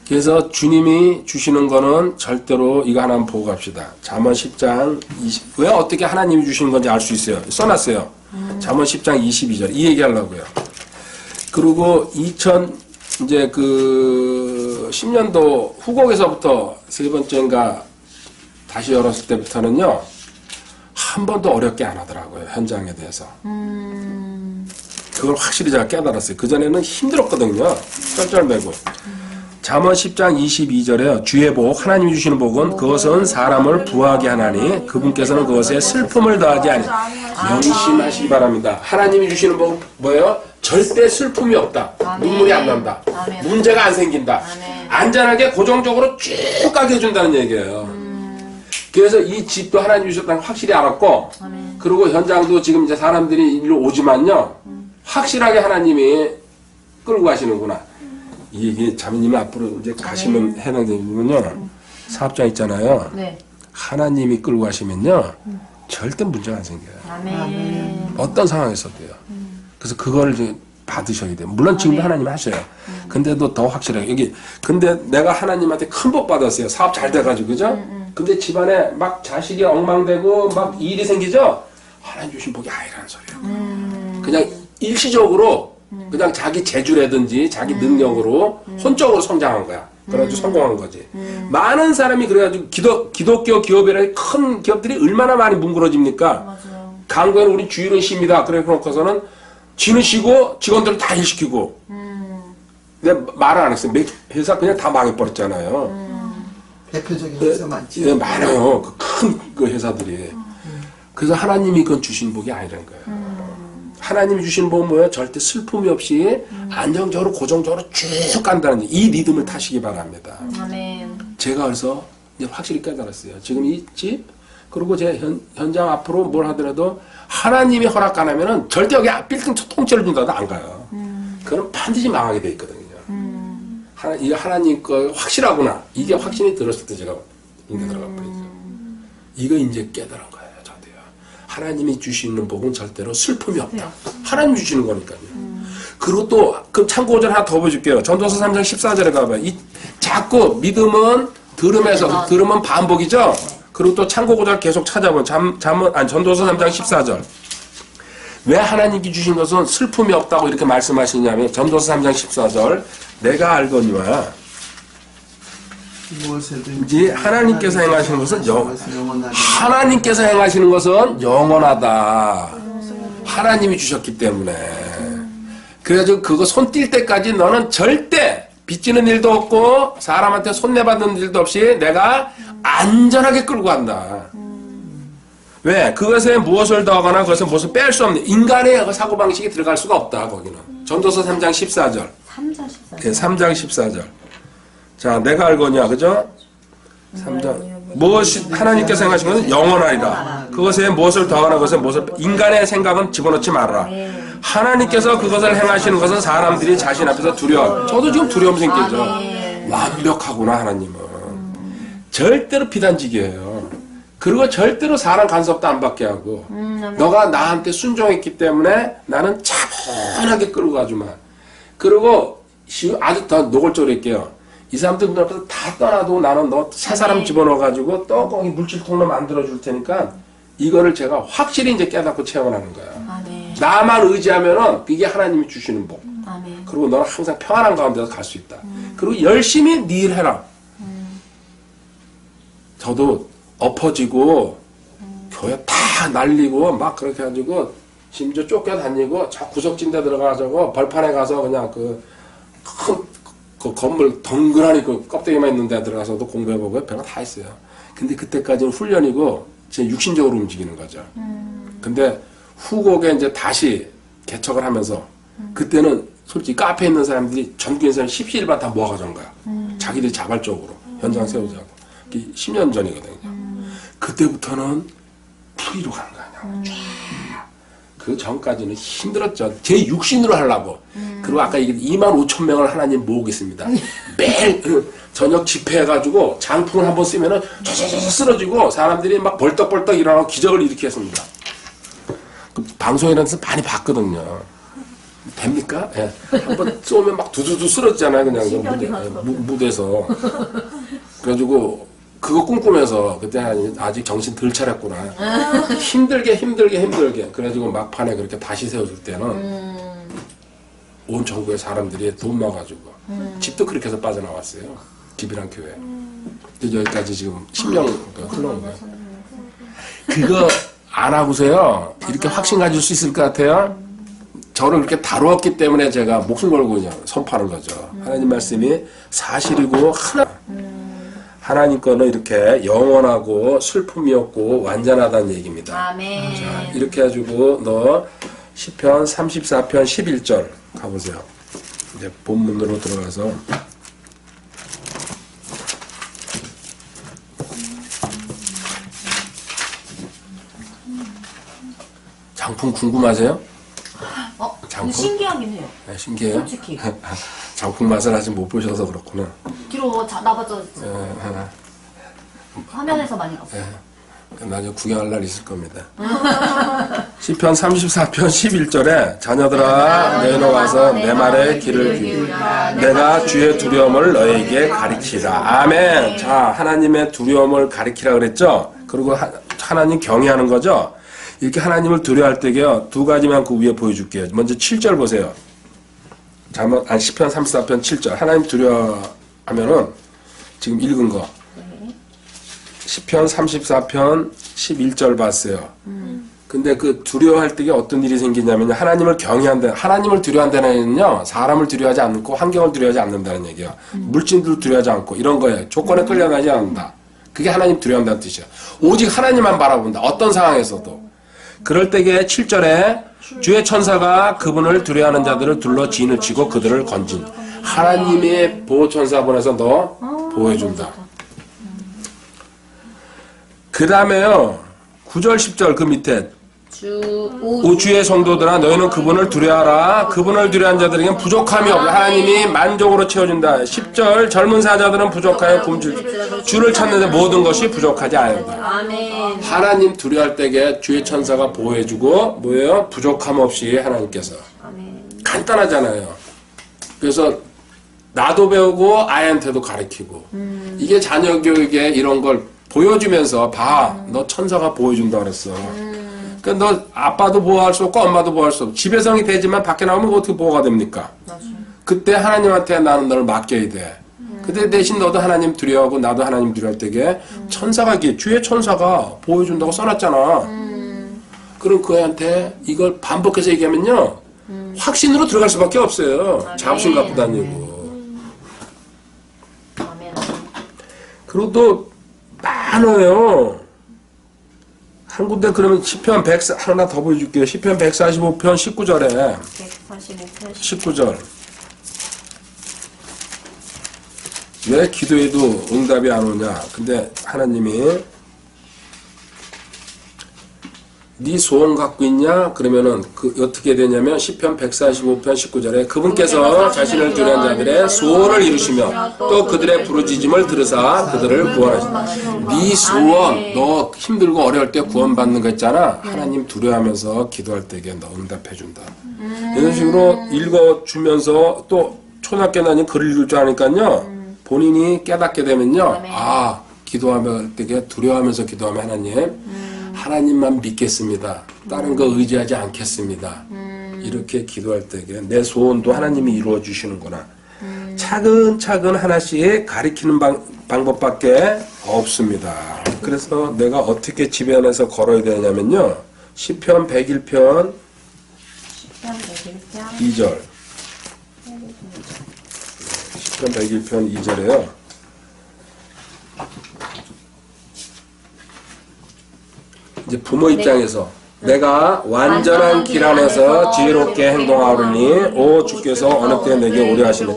그래서 주님이 주시는 거는 절대로 이거 하나 보고 갑시다. 잠언 10장 20 왜 어떻게 하나님이 주시는 건지 알 수 있어요. 써놨어요. 잠언 10장 22절 이 얘기 하려고요. 그리고 이제 그 10년도 후곡에서부터 세 번째인가 다시 열었을 때부터는요 한 번도 어렵게 안 하더라고요. 현장에 대해서. 그걸 확실히 제가 깨달았어요. 그전에는 힘들었거든요. 쩔쩔매고. 잠언 10장 22절에요. 주의 복, 하나님이 주시는 복은 그것은 사람을 부하게 하나니 그분께서는 그것에 슬픔을 더하지 아니. 명심하시기 바랍니다. 하나님이 주시는 복 뭐예요? 절대 슬픔이 없다. 눈물이 안 난다. 문제가 안 생긴다. 안전하게 고정적으로 쭉 가게 해준다는 얘기예요. 그래서 이 집도 하나님 주셨다는 걸 확실히 알았고 그리고 현장도 지금 이제 사람들이 일로 오지만요 확실하게 하나님이 끌고 가시는구나. 이 얘기 자매님이 앞으로 이제 가시면 해당되면요 사업장 있잖아요. 네. 하나님이 끌고 가시면요 절대 문제가 안 생겨요. 아멘. 어떤 상황에서도요. 그래서 그걸 이제 받으셔야 돼요. 물론 지금도 하나님이 하셔요. 근데도 더 확실하게 여기 근데 내가 하나님한테 큰 복 받았어요. 사업 잘 돼가지고 그죠? 근데 집안에 막 자식이 엉망되고 막 일이 생기죠? 하나님 주신 복이 아니라는 소리예요. 그냥 일시적으로 그냥 자기 재주라든지 자기 능력으로 혼적으로 성장한 거야. 그래가지고 성공한 거지. 많은 사람이 그래가지고 기독교 기업이라는 큰 기업들이 얼마나 많이 뭉그러집니까? 맞아요. 강구에는 우리 주인은 쉽니다. 그래 놓고서는 지는 쉬고 직원들은 다 일시키고. 내가 말을 안 했어요. 회사 그냥 다 망해버렸잖아요. 대표적인 회사 많지. 네, 많아요. 큰 그 회사들이. 그래서 하나님이 그건 주신 복이 아니라는 거예요. 하나님이 주신 복은 뭐예요? 절대 슬픔이 없이 안정적으로 고정적으로 쭉 간다는 이 리듬을 타시기 바랍니다. 아멘. 제가 그래서 이제 확실히 깨달았어요. 지금 이 집 그리고 제 현장 앞으로 뭘 하더라도 하나님이 허락 안 하면은 절대 여기 빌딩 통째로 준다도 안 가요. 그건 반드시 망하게 돼 있거든요. 이게 하나님 거 확실하구나. 이게 확신이 들었을 때 제가 인데 들어가 버리죠. 이거 이제 깨달은 거예요. 저도요. 하나님이 주시는 복은 절대로 슬픔이 없다. 하나님이 주시는 거니까요. 그리고 또 그 참고 절 하나 더 보여줄게요. 전도서 3장 14절에 가봐요. 자꾸 믿음은 들음에서 들음은 반복이죠. 그리고 또 참고 구절 계속 찾아보면 전도서 3장 14절. 왜 하나님께 주신 것은 슬픔이 없다고 이렇게 말씀하시냐면 전도서 3장 14절 내가 알거니와 무엇이든지 하나님께서 행하시는 것은 영원하다. 하나님께서 행하시는 것은 영원하다. 하나님이 주셨기 때문에. 그래가지고 그거 손 뛸 때까지 너는 절대 빚지는 일도 없고 사람한테 손내받는 일도 없이 내가 안전하게 끌고 간다. 왜? 그것에 무엇을 더하거나 그것에 무엇을 뺄 수 없는 인간의 사고방식이 들어갈 수가 없다. 거기는. 전도서 3장 14절. 3장 14절. 예, 3장 14절. 자, 내가 알거냐, 그죠? 3장. 무엇이, 하나님께서 행하신 것은 영원하리라. 그것에 무엇을 더하거나 그것에 무엇을, 인간의 생각은 집어넣지 말아라. 하나님께서 그것을 행하시는 것은 사람들이 자신 앞에서 두려워. 저도 지금 두려움 생기죠. 완벽하구나, 하나님은. 절대로 비단직이에요. 그리고 절대로 사람 간섭도 안 받게 하고, 너가 나한테 순종했기 때문에 나는 차분하게 끌고 가주마. 그리고 아주 더 노골적으로 할게요. 이 사람들 눈 앞에서 다 떠나도 나는 너 새 사람 집어넣어가지고 또 거기 물질통로 만들어줄 테니까 이거를 제가 확실히 이제 깨닫고 체험하는 거야. 아멘. 나만 의지하면은 그게 하나님이 주시는 복. 아멘. 그리고 너는 항상 평안한 가운데서 갈 수 있다. 그리고 열심히 네 일 해라. 저도 엎어지고 교회 다 날리고 막 그렇게 해가지고 심지어 쫓겨다니고 저 구석진 데 들어가서 벌판에 가서 그냥 그 건물 덩그러니 그 껍데기만 있는 데 들어가서도 공부해보고 별거 다 했어요. 근데 그때까지는 훈련이고 제 육신적으로 움직이는 거죠. 근데 후곡에 이제 다시 개척을 하면서 그때는 솔직히 카페에 있는 사람들이 전국에 사람 17반 다 모아가던 거야. 자기들이 자발적으로 현장 세우자고. 10년 전이거든요. 그때부터는 풀이로 가는 거야. 그 전까지는 힘들었죠. 제 육신으로 하려고. 그리고 아까 얘기한 25,000명을 하나님 모으고 있습니다. 매일 저녁 집회해가지고 장풍을 한번 쓰면은 쫙쫙 쓰러지고 사람들이 막 벌떡벌떡 일어나고 기적을 일으켰습니다. 그 방송이라서 많이 봤거든요. 됩니까? 예. 한번 쏘면 막 두두두 쓰러지잖아요. 그냥 무대에서. 그래가지고 그거 꿈꾸면서 그때 아직 정신 덜 차렸구나. 힘들게. 그래가지고 막판에 그렇게 다시 세워줄 때는 온 전국의 사람들이 돈 모아가지고 집도 그렇게 해서 빠져나왔어요. 집이랑 교회. 그래서 여기까지 지금 10년 흘러온 거예요. 그거 안 하고서요. 이렇게 확신 가질 수 있을 것 같아요. 저를 그렇게 다루었기 때문에 제가 목숨 걸고 그냥 선포하는 거죠. 하나님 말씀이 사실이고 하나님 거는 이렇게 영원하고 슬픔이 없고 완전하다는 얘기입니다. 아멘. 자, 이렇게 해가지고 너 시편 34편 11절 가보세요. 이제 본문으로 들어가서 장풍 궁금하세요? 장풍? 신기하긴 해요. 네, 신기해요? 솔직히. 장풍 맛을 아직 못 보셔서 그렇구나. 뒤로 나봐줘. 화면에서 많이 봤어요. 나중에 구경할 날 있을 겁니다. 시편 34편 11절에 자녀들아 너희는 와서 내 말에 귀를 기울이라 내가 주의 두려움을 너에게 가르치라. 아멘. 자, 하나님의 두려움을 가르치라 그랬죠. 그리고 하나님 경외하는 거죠. 이렇게 하나님을 두려워할 때게요. 두 가지만 그 위에 보여줄게요. 먼저 7절 보세요. 시편 34편 7절. 하나님 두려워하면은 지금 읽은 거. 시편 34편 11절 봤어요. 근데 그 두려워할 때 어떤 일이 생기냐면요. 하나님을 경외한다. 하나님을 두려워한다는 얘기는요. 사람을 두려워하지 않고 환경을 두려워하지 않는다는 얘기야. 물질도 두려워하지 않고 이런 거예요. 조건에 끌려나지 않는다. 그게 하나님 두려워한다는 뜻이야. 오직 하나님만 바라본다. 어떤 상황에서도. 그럴 때에 7절에 주의 천사가 그분을 두려워하는 자들을 둘러 진을 치고 그들을 건진. 하나님의 보호천사 보내서 너 보호해준다. 그 다음에요. 9절 10절 그 밑에 주의 성도들아 너희는 그분을 두려워하라. 그분을 두려워한 자들에게는 부족함이 없다. 하나님이 만족으로 채워준다. 10절 젊은 사자들은 부족하여 굶주려 주를 찾는데 모든 것이 부족하지 않는다. 아멘. 하나님 두려워할 때에 주의 천사가 보호해주고 뭐예요? 부족함 없이 하나님께서. 아멘. 간단하잖아요. 그래서 나도 배우고 아이한테도 가르치고 이게 자녀 교육에 이런 걸 보여주면서 봐. 너 천사가 보여준다 그랬어. 그러니까 너 아빠도 보호할 수 없고 엄마도 보호할 수 없고 지배성이 되지만 밖에 나오면 어떻게 보호가 됩니까? 그때 하나님한테 나는 너를 맡겨야 돼. 그때 대신 너도 하나님 두려워하고 나도 하나님 두려워할 때게 천사가 주의 천사가 보호해준다고 써놨잖아. 그럼 그 애한테 이걸 반복해서 얘기하면요 확신으로 들어갈 수밖에 없어요. 자부심 갖고 다니고. 아멘. 그리고 또 많아요. 한 군데 그러면 시편 100 하나 더 보여줄게요. 시편 145편 19절에 145편 19절. 왜 기도해도 응답이 안 오냐? 근데 하나님이 네 소원 갖고 있냐? 그러면은 그 어떻게 되냐면 시편 145편 19절에 그분께서 자신을 두려운 자들의 소원을 이루시며 또 그들의 부르짖음을 들으사 그들을 구원하신다. 네 소원, 너 힘들고 어려울 때 구원받는 거 있잖아. 하나님 두려워하면서 기도할 때에 너 응답해 준다. 이런 식으로 읽어주면서 또 초등학교 다니는 글을 읽을 줄 아니까요. 본인이 깨닫게 되면요. 아, 기도하면 되게 두려워하면서 기도하면 하나님만 믿겠습니다. 다른 거 의지하지 않겠습니다. 이렇게 기도할 때에 내 소원도 하나님이 이루어 주시는구나. 차근차근 하나씩 가리키는 방법밖에 없습니다. 그래서 내가 어떻게 지변에서 걸어야 되냐면요. 시편 101편 2절. 시편 101편 2절에요. 이제 부모 입장에서 내가 완전한 길 안에서 지혜롭게 행동하오니 오 주께서 어느 때 내게 오래 하시네.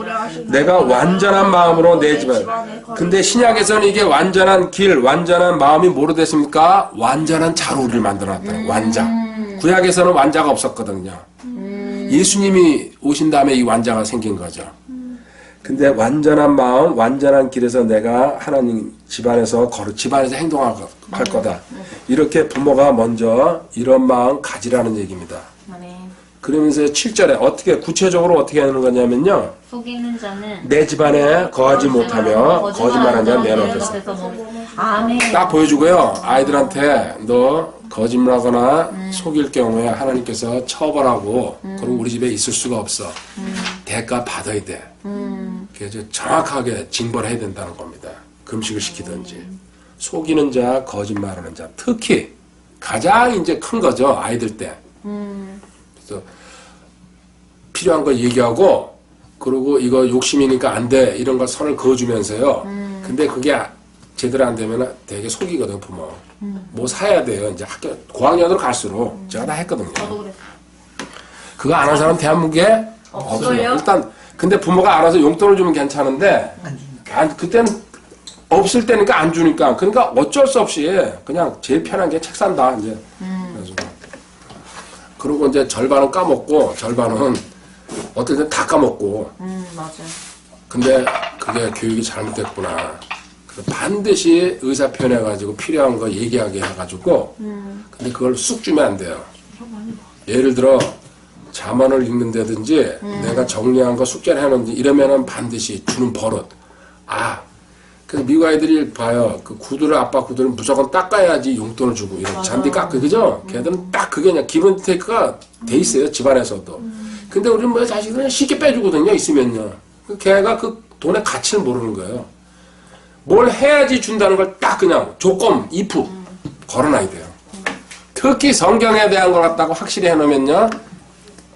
내가 완전한 마음으로 내 집안. 근데 신약에서는 이게 완전한 길, 완전한 마음이 뭐로 됐습니까? 완전한 자로 우리를 만들어놨다. 완자. 구약에서는 완자가 없었거든요. 예수님이 오신 다음에 이 완자가 생긴 거죠. 근데 완전한 마음, 완전한 길에서 내가 하나님 집안에서 집안에서 행동할 거다. 이렇게 부모가 먼저 이런 마음 가지라는 얘기입니다. 그러면서 7절에 어떻게 구체적으로 어떻게 하는 거냐면요. 속이는 자는 내 집안에 거하지 못하며 거짓말하는 자 내놓으소서. 아멘. 딱 보여주고요. 아이들한테 너 거짓말하거나 속일 경우에 하나님께서 처벌하고 그럼 우리 집에 있을 수가 없어. 대가 받아야 돼. 그래서 정확하게 징벌을 해야 된다는 겁니다. 금식을 시키든지. 속이는 자, 거짓말하는 자. 특히 가장 이제 큰 거죠. 아이들 때. 그래서 필요한 거 얘기하고 그리고 이거 욕심이니까 안 돼. 이런 거 선을 그어주면서요. 근데 그게 제대로 안 되면 되게 속이거든, 부모. 뭐 사야 돼요. 이제 학교, 고학년으로 갈수록. 제가 다 했거든요. 저도 그랬어요. 그거 안 한 사람 대한민국에 없어요. 일단, 근데 부모가 알아서 용돈을 주면 괜찮은데, 그때는 없을 때니까 안 주니까. 그러니까 어쩔 수 없이 그냥 제일 편한 게 책 산다, 이제. 그리고 이제 절반은 까먹고, 절반은 어떨 땐 다 까먹고. 맞아요. 근데 그게 교육이 잘못됐구나. 반드시 의사 표현해가지고 필요한 거 얘기하게 해가지고 근데 그걸 쑥 주면 안 돼요. 예를 들어 자문을 읽는다든지 내가 정리한 거 숙제를 해놓는지 이러면은 반드시 주는 버릇. 아, 그래서 미국 아이들이 봐요. 그 구두를 아빠 구두를 무조건 닦아야지 용돈을 주고 이런 잔디 깎고 그죠? 걔들은 딱 그게 그냥 기본 테이크가 돼 있어요 집안에서도. 근데 우리는 뭐 자식들은 그냥 쉽게 빼주거든요 있으면요. 걔가 그 돈의 가치를 모르는 거예요. 뭘 해야지 준다는 걸 딱 그냥 조건, if 걸어놔야 돼요. 특히 성경에 대한 걸 갖다가 확실히 해놓으면요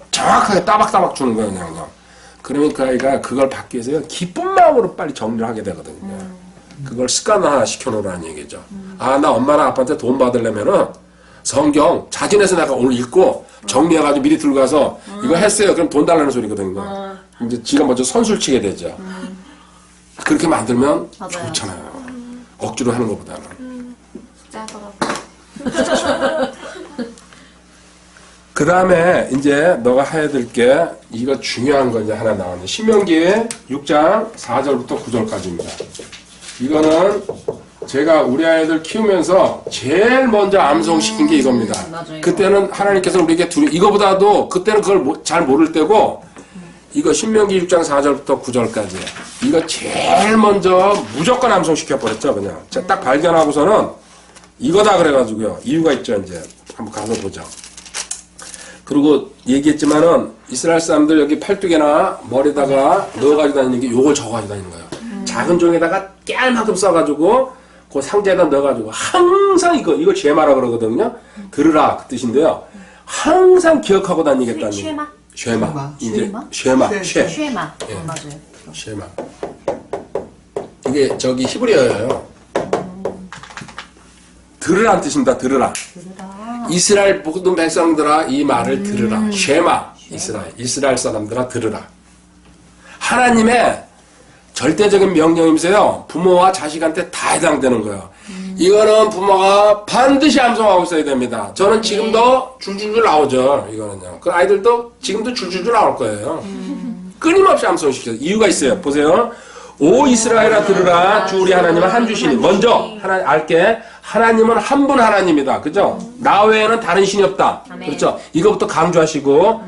정확하게 따박따박 주는 거예요 그냥. 그러면 그 아이가 그걸 받기 위해서 기쁜 마음으로 빨리 정리를 하게 되거든요. 그걸 습관화 시켜놓으라는 얘기죠. 아, 나 엄마나 아빠한테 돈 받으려면은 성경 자진해서 내가 오늘 읽고 정리해가지고 미리 들고 가서 이거 했어요. 그럼 돈 달라는 소리거든요. 이제 지가 먼저 선술 치게 되죠. 그렇게 만들면 맞아요. 좋잖아요. 억지로 하는 것보다는. 짜더라고요. 그 다음에 이제 너가 해야 될 게 이거 중요한 거 이제 하나 나오네. 신명기 6장 4절부터 9절까지입니다. 이거는 제가 우리 아이들 키우면서 제일 먼저 암송시킨 게 이겁니다. 맞아요. 그때는 하나님께서 우리에게 이거보다도 그때는 그걸 잘 모를 때고 이거 신명기 6장 4절부터 9절까지 이거 제일 먼저 무조건 암송시켜버렸죠 그냥. 딱 발견하고서는 이거다 그래가지고요. 이유가 있죠 이제. 한번 가서 보죠. 그리고 얘기했지만은 이스라엘 사람들 여기 팔뚝에나 머리에다가 넣어가지고 다니는 게 요걸 적어가지고 다니는 거예요. 작은 종에다가 깨알만큼 써가지고 그 상자에다 넣어가지고 항상 이거 쉐마라 그러거든요. 들으라 그 뜻인데요. 항상 기억하고 다니겠다는 쉐마? 쉐마. 이제 쉐마? 쉐. 쉐마. 예. 맞아요. 쉐마. 이게 저기 히브리어예요. 들으라는 뜻입니다. 들으라. 이스라엘 모든 백성들아 이 말을 들으라. 쉐마. 이스라엘 사람들아 들으라. 하나님의 절대적인 명령이면서요. 부모와 자식한테 다 해당되는 거예요. 이거는 부모가 반드시 암송하고 있어야 됩니다. 저는 지금도 줄줄줄 나오죠. 이거는요. 그 아이들도 지금도 줄줄줄 나올 거예요. 끊임없이 암송시켜요. 이유가 있어요. 보세요. 오 이스라엘아 들으라. 주 우리 하나님은 한 주시니. 먼저 알게 하나님은 한 분 하나님이다. 그죠? 나 외에는 다른 신이 없다. 그렇죠? 이거부터 강조하시고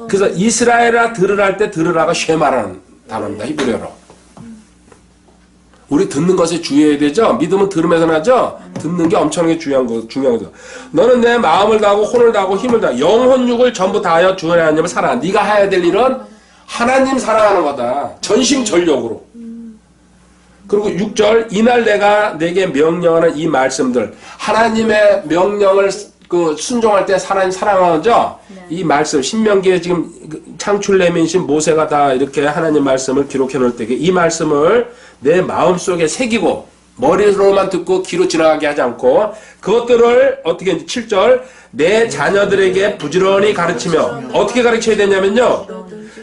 그래서 이스라엘아 들으라 할 때 들으라가 쉐마라는 단어입니다. 히브리어로. 우리 듣는 것에 주의해야 되죠? 믿음은 들으면서 나죠? 듣는 게 엄청나게 중요한 거죠. 너는 내 마음을 다하고 혼을 다하고 힘을 다하고 영혼 육을 전부 다하여 주 하나님을 사랑하. 네가 해야 될 일은 하나님 사랑하는 거다. 전심전력으로. 그리고 6절 이날 내가 내게 명령하는 이 말씀들 하나님의 명령을 순종할 때 하나님 사랑하죠? 이 말씀 신명기에 지금 창출내민신 모세가 다 이렇게 하나님 말씀을 기록해 놓을 때에 이 말씀을 내 마음속에 새기고 머리로만 듣고 귀로 지나가게 하지 않고 그것들을 어떻게 7절 내 자녀들에게 부지런히 가르치며 어떻게 가르쳐야 되냐면요.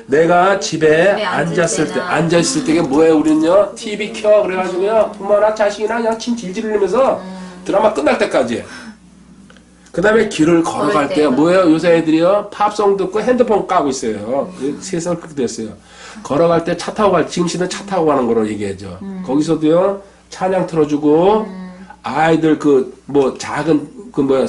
내가 집에 앉았을 때 이게 뭐예요? 우리는요 TV 켜 그래가지고요 부모나 자식이나 그냥 침 질질 흘리면서 드라마 끝날 때까지 그 다음에 길을 걸어갈 때 뭐예요? 요새 애들이요 팝송 듣고 핸드폰 까고 있어요. 세상 그렇게 됐어요. 걸어갈 때 차 타고 지금 시대 차 타고 가는 거로 얘기하죠. 거기서도요 찬양 틀어주고 아이들 작은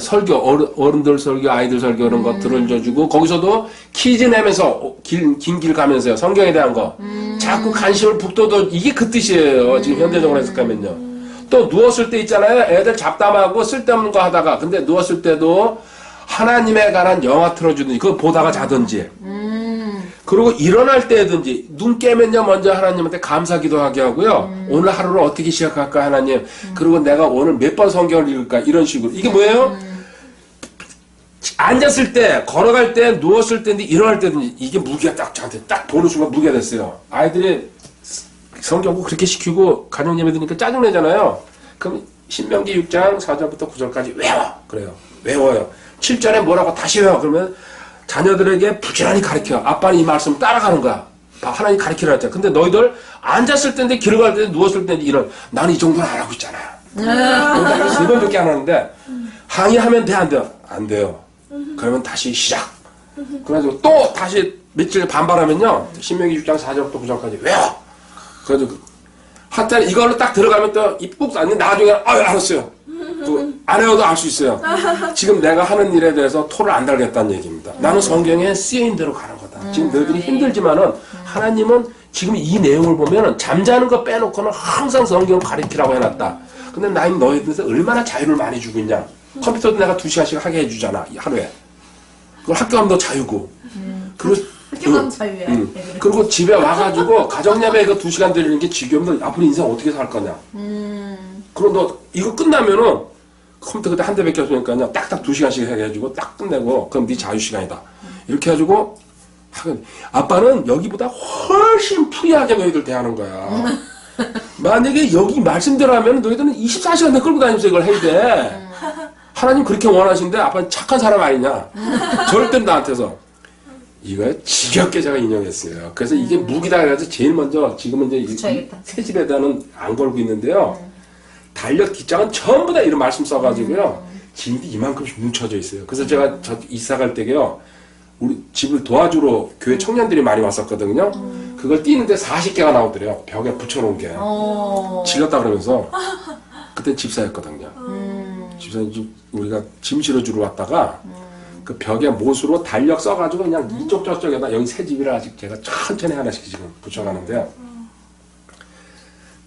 설교 어른들 설교 아이들 설교 이런 거 들어주고 거기서도 퀴즈 내면서 긴 길 가면서요 성경에 대한 거 자꾸 관심을 북돋워 이게 그 뜻이에요. 지금 현대적으로 해석하면요. 또 누웠을 때 있잖아요. 애들 잡담하고 쓸데없는 거 하다가 근데 누웠을 때도 하나님에 관한 영화 틀어주든지 그거 보다가 자든지 그리고 일어날 때든지 눈 깨면요 먼저 하나님한테 감사 기도하게 하고요. 오늘 하루를 어떻게 시작할까 하나님. 그리고 내가 오늘 몇 번 성경을 읽을까 이런 식으로. 이게 뭐예요? 앉았을 때 걸어갈 때 누웠을 때든지 일어날 때든지 이게 무기가 딱 저한테 딱 보는 순간 무기가 됐어요. 아이들이 성경 꼭 그렇게 시키고 가정 예배 드니까 짜증내잖아요. 그럼 신명기 6장 4절부터 9절까지 외워. 그래요. 외워요. 7절에 뭐라고 다시 외워. 그러면 자녀들에게 부지런히 가르쳐. 아빠는 이 말씀 따라가는 거야. 하나님 가르치라 했잖아. 근데 너희들 앉았을 때인데 길을 갈 때 누웠을 때인데 나는 이 정도는 안 하고 있잖아. 이번밖에 안 하는데 항의하면 돼 안 돼요? 안 돼요. 그러면 다시 시작. 그래가지고 또 다시 며칠 반발하면요. 신명기 6장 4절부터 9절까지 외워. 그래가지고 하여튼 이걸로 딱 들어가면 또 입국 아니 나중에 알았어요. 안 해도 알 수 있어요. 지금 내가 하는 일에 대해서 토를 안 달겠다는 얘기입니다. 나는 성경에 쓰여인 대로 가는 거다. 지금 너희들이 힘들지만은 하나님은 지금 이 내용을 보면은 잠자는 거 빼놓고는 항상 성경 가르치라고 해놨다. 근데 나는 너희들한테 얼마나 자유를 많이 주고 있냐. 컴퓨터도 내가 2시간씩 하게 해주잖아. 하루에. 그걸 학교 가면 너 자유고. 그리고 학교 가면 자유야. 그리고 집에 와가지고 가정예배 그 2시간 드리는 게 지겨우면 너 앞으로 인생 어떻게 살 거냐. 그럼 너 이거 끝나면은 컴퓨터 그때 한 대밖에 없으니까요. 딱딱 2시간씩 해가지고 딱 끝내고 그럼 네 자유시간이다. 이렇게 해가지고 아빠는 여기보다 훨씬 프리하게 너희들 대하는 거야. 만약에 여기 말씀대로 하면 너희들은 24시간 끌고 다니면서 이걸 해야 돼. 하나님 그렇게 원하시는데 아빠는 착한 사람 아니냐. 절대 나한테서. 이거 지겹게 제가 인용했어요. 그래서 이게 무기다 해가지고 제일 먼저 지금은 이제 새 집에다는 안 걸고 있는데요. 달력 뒷장은 전부 다 이런 말씀 써가지고요. 짐이 이만큼씩 뭉쳐져 있어요. 그래서 제가 이사 갈 때게요. 우리 집을 도와주러 교회 청년들이 많이 왔었거든요. 그걸 띄는데 40개가 나오더래요. 벽에 붙여놓은 게. 질렀다 그러면서. 그때 집사였거든요. 집사님 우리가 짐 실어주러 왔다가 그 벽에 못으로 달력 써가지고 그냥 이쪽 저쪽에다 여기 새 집이라 아직 제가 천천히 하나씩 지금 붙여가는데요.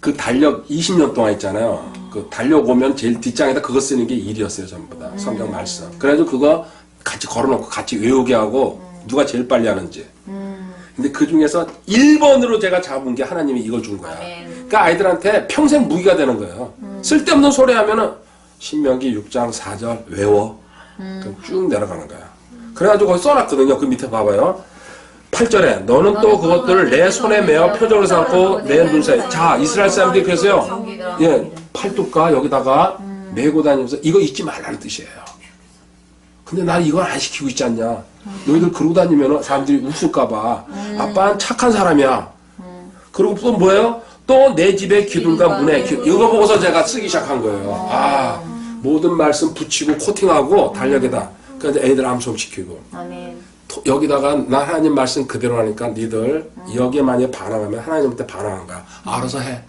그 달력 20년 동안 있잖아요. 그 달력 오면 제일 뒷장에다 그거 쓰는 게 일이었어요, 전부 다. 성경 말씀. 그래가지고 그거 같이 걸어놓고 같이 외우게 하고 누가 제일 빨리 하는지. 근데 그 중에서 1번으로 제가 잡은 게 하나님이 이걸 준 거야. 그러니까 아이들한테 평생 무기가 되는 거예요. 쓸데없는 소리 하면은 신명기 6장 4절 외워. 그럼 쭉 내려가는 거야. 그래가지고 거기 써놨거든요. 그 밑에 봐봐요. 8절에 너는 또 그것들을 내 손에 메어 표적으로 삼고 내 눈 사이. 자, 이스라엘 사람들이 그래서요. 예, 팔뚝과 여기다가 메고 다니면서 이거 잊지 말라는 뜻이에요. 근데 난 이걸 안 시키고 있지 않냐. 너희들 그러고 다니면 사람들이 웃을까봐. 아빠는 착한 사람이야. 그리고 또 뭐예요? 또 내 집의 기둥과 문에 이거 보고서 제가 쓰기 시작한 거예요. 아, 모든 말씀 붙이고 코팅하고 달력에다. 그래서 애들 암송 시키고. 아멘. 여기다가 나 하나님 말씀 그대로 하니까 니들 여기에 만약에 반항하면 하나님한테 반항한 거야. 알아서 해.